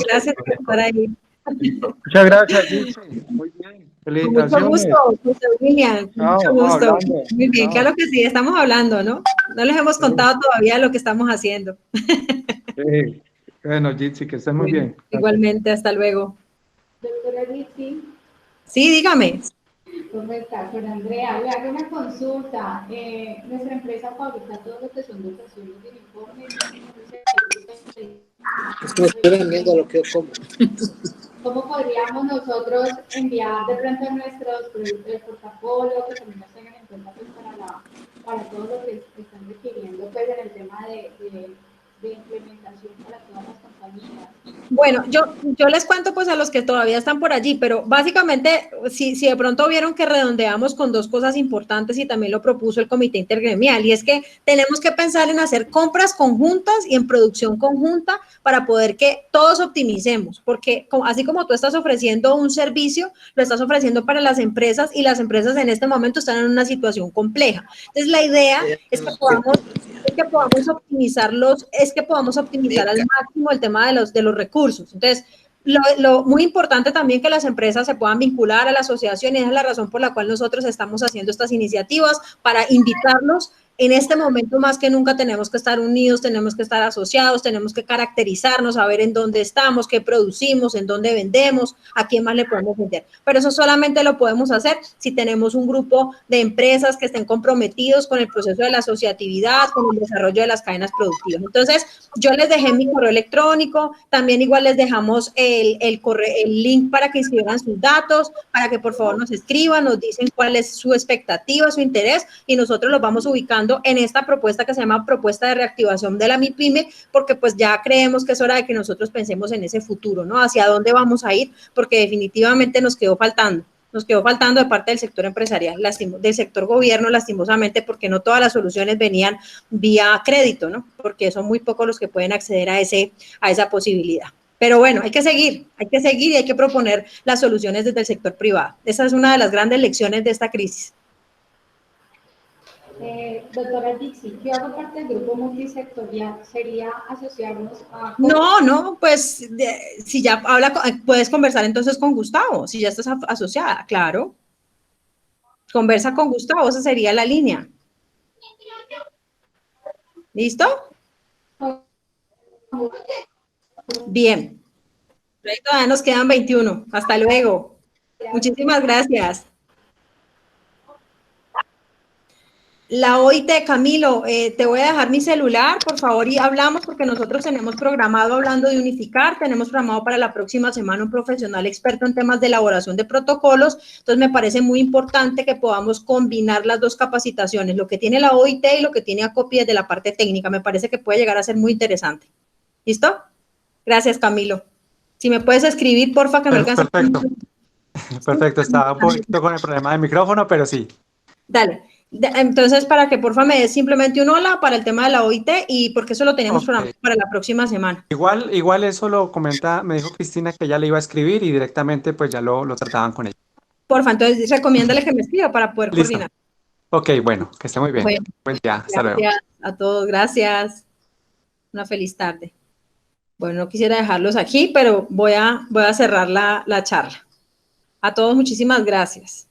Gracias por estar ahí. Muchas gracias, Gypsy. Muy bien. Felicitaciones. Mucho gusto, José William. Mucho gusto. Hablando. Muy bien, claro que sí, estamos hablando, ¿no? No les hemos contado todavía lo que estamos haciendo. Sí. Bueno, Gypsy, que estés muy bien. Igualmente, hasta luego. Doctora Gypsy. Sí, dígame. ¿Cómo está? Con Andrea, le hago una consulta. Nuestra empresa fabrica todo lo que son dotaciones de uniformes. Es que me estoy viendo lo que yo como. ¿Cómo podríamos nosotros enviar de pronto nuestros productos de portafolio que también nos tengan en cuenta pues, para todo lo que están requiriendo pues, en el tema de implementación para todas las compañías? compañías. Bueno, yo les cuento pues a los que todavía están por allí, pero básicamente si de pronto vieron que redondeamos con dos cosas importantes y también lo propuso el Comité Intergremial, y es que tenemos que pensar en hacer compras conjuntas y en producción conjunta para poder que todos optimicemos, porque así como tú estás ofreciendo un servicio, lo estás ofreciendo para las empresas y las empresas en este momento están en una situación compleja. Entonces la idea es que podamos optimizar al máximo el tema de los recursos. Entonces, lo muy importante también que las empresas se puedan vincular a la asociación, y esa es la razón por la cual nosotros estamos haciendo estas iniciativas, para invitarlos. En este momento más que nunca tenemos que estar unidos, tenemos que estar asociados, tenemos que caracterizarnos, saber en dónde estamos, qué producimos, en dónde vendemos, a quién más le podemos vender. Pero eso solamente lo podemos hacer si tenemos un grupo de empresas que estén comprometidos con el proceso de la asociatividad, con el desarrollo de las cadenas productivas. Entonces, yo les dejé mi correo electrónico, también igual les dejamos el link para que inscriban sus datos, para que por favor nos escriban, nos dicen cuál es su expectativa, su interés, y nosotros los vamos ubicando en esta propuesta que se llama propuesta de reactivación de la MIPYME, porque pues ya creemos que es hora de que nosotros pensemos en ese futuro, ¿no? Hacia dónde vamos a ir, porque definitivamente nos quedó faltando de parte del sector empresarial, del sector gobierno, lastimosamente, porque no todas las soluciones venían vía crédito, ¿no? Porque son muy pocos los que pueden acceder a esa posibilidad. Pero bueno, hay que seguir y hay que proponer las soluciones desde el sector privado. Esa es una de las grandes lecciones de esta crisis. Doctora Dixie, yo hago parte del grupo multisectorial, ¿sería asociarnos a...? No, pues si ya puedes conversar entonces con Gustavo, si ya estás asociada, claro. Conversa con Gustavo, esa sería la línea. ¿Listo? Bien. Ahí todavía nos quedan 21. Hasta luego. Muchísimas gracias. La OIT, Camilo, te voy a dejar mi celular, por favor, y hablamos, porque nosotros tenemos programado, hablando de unificar, tenemos programado para la próxima semana un profesional experto en temas de elaboración de protocolos. Entonces me parece muy importante que podamos combinar las dos capacitaciones, lo que tiene la OIT y lo que tiene ACOPI desde la parte técnica. Me parece que puede llegar a ser muy interesante. ¿Listo? Gracias, Camilo. Si me puedes escribir, porfa, que me alcance. Perfecto, estaba un poquito con el problema del micrófono, pero sí. Dale. Entonces, para que porfa me des simplemente un hola para el tema de la OIT, y porque eso lo tenemos programado para la próxima semana. Igual eso lo comenta, me dijo Cristina que ya le iba a escribir y directamente pues ya lo trataban con ella. Porfa, entonces recomiéndale que me escriba para poder coordinar. Ok, bueno, que esté muy bien. Bueno, buen día, hasta luego. Gracias a todos, gracias. Una feliz tarde. Bueno, no quisiera dejarlos aquí, pero voy a cerrar la charla. A todos, muchísimas gracias.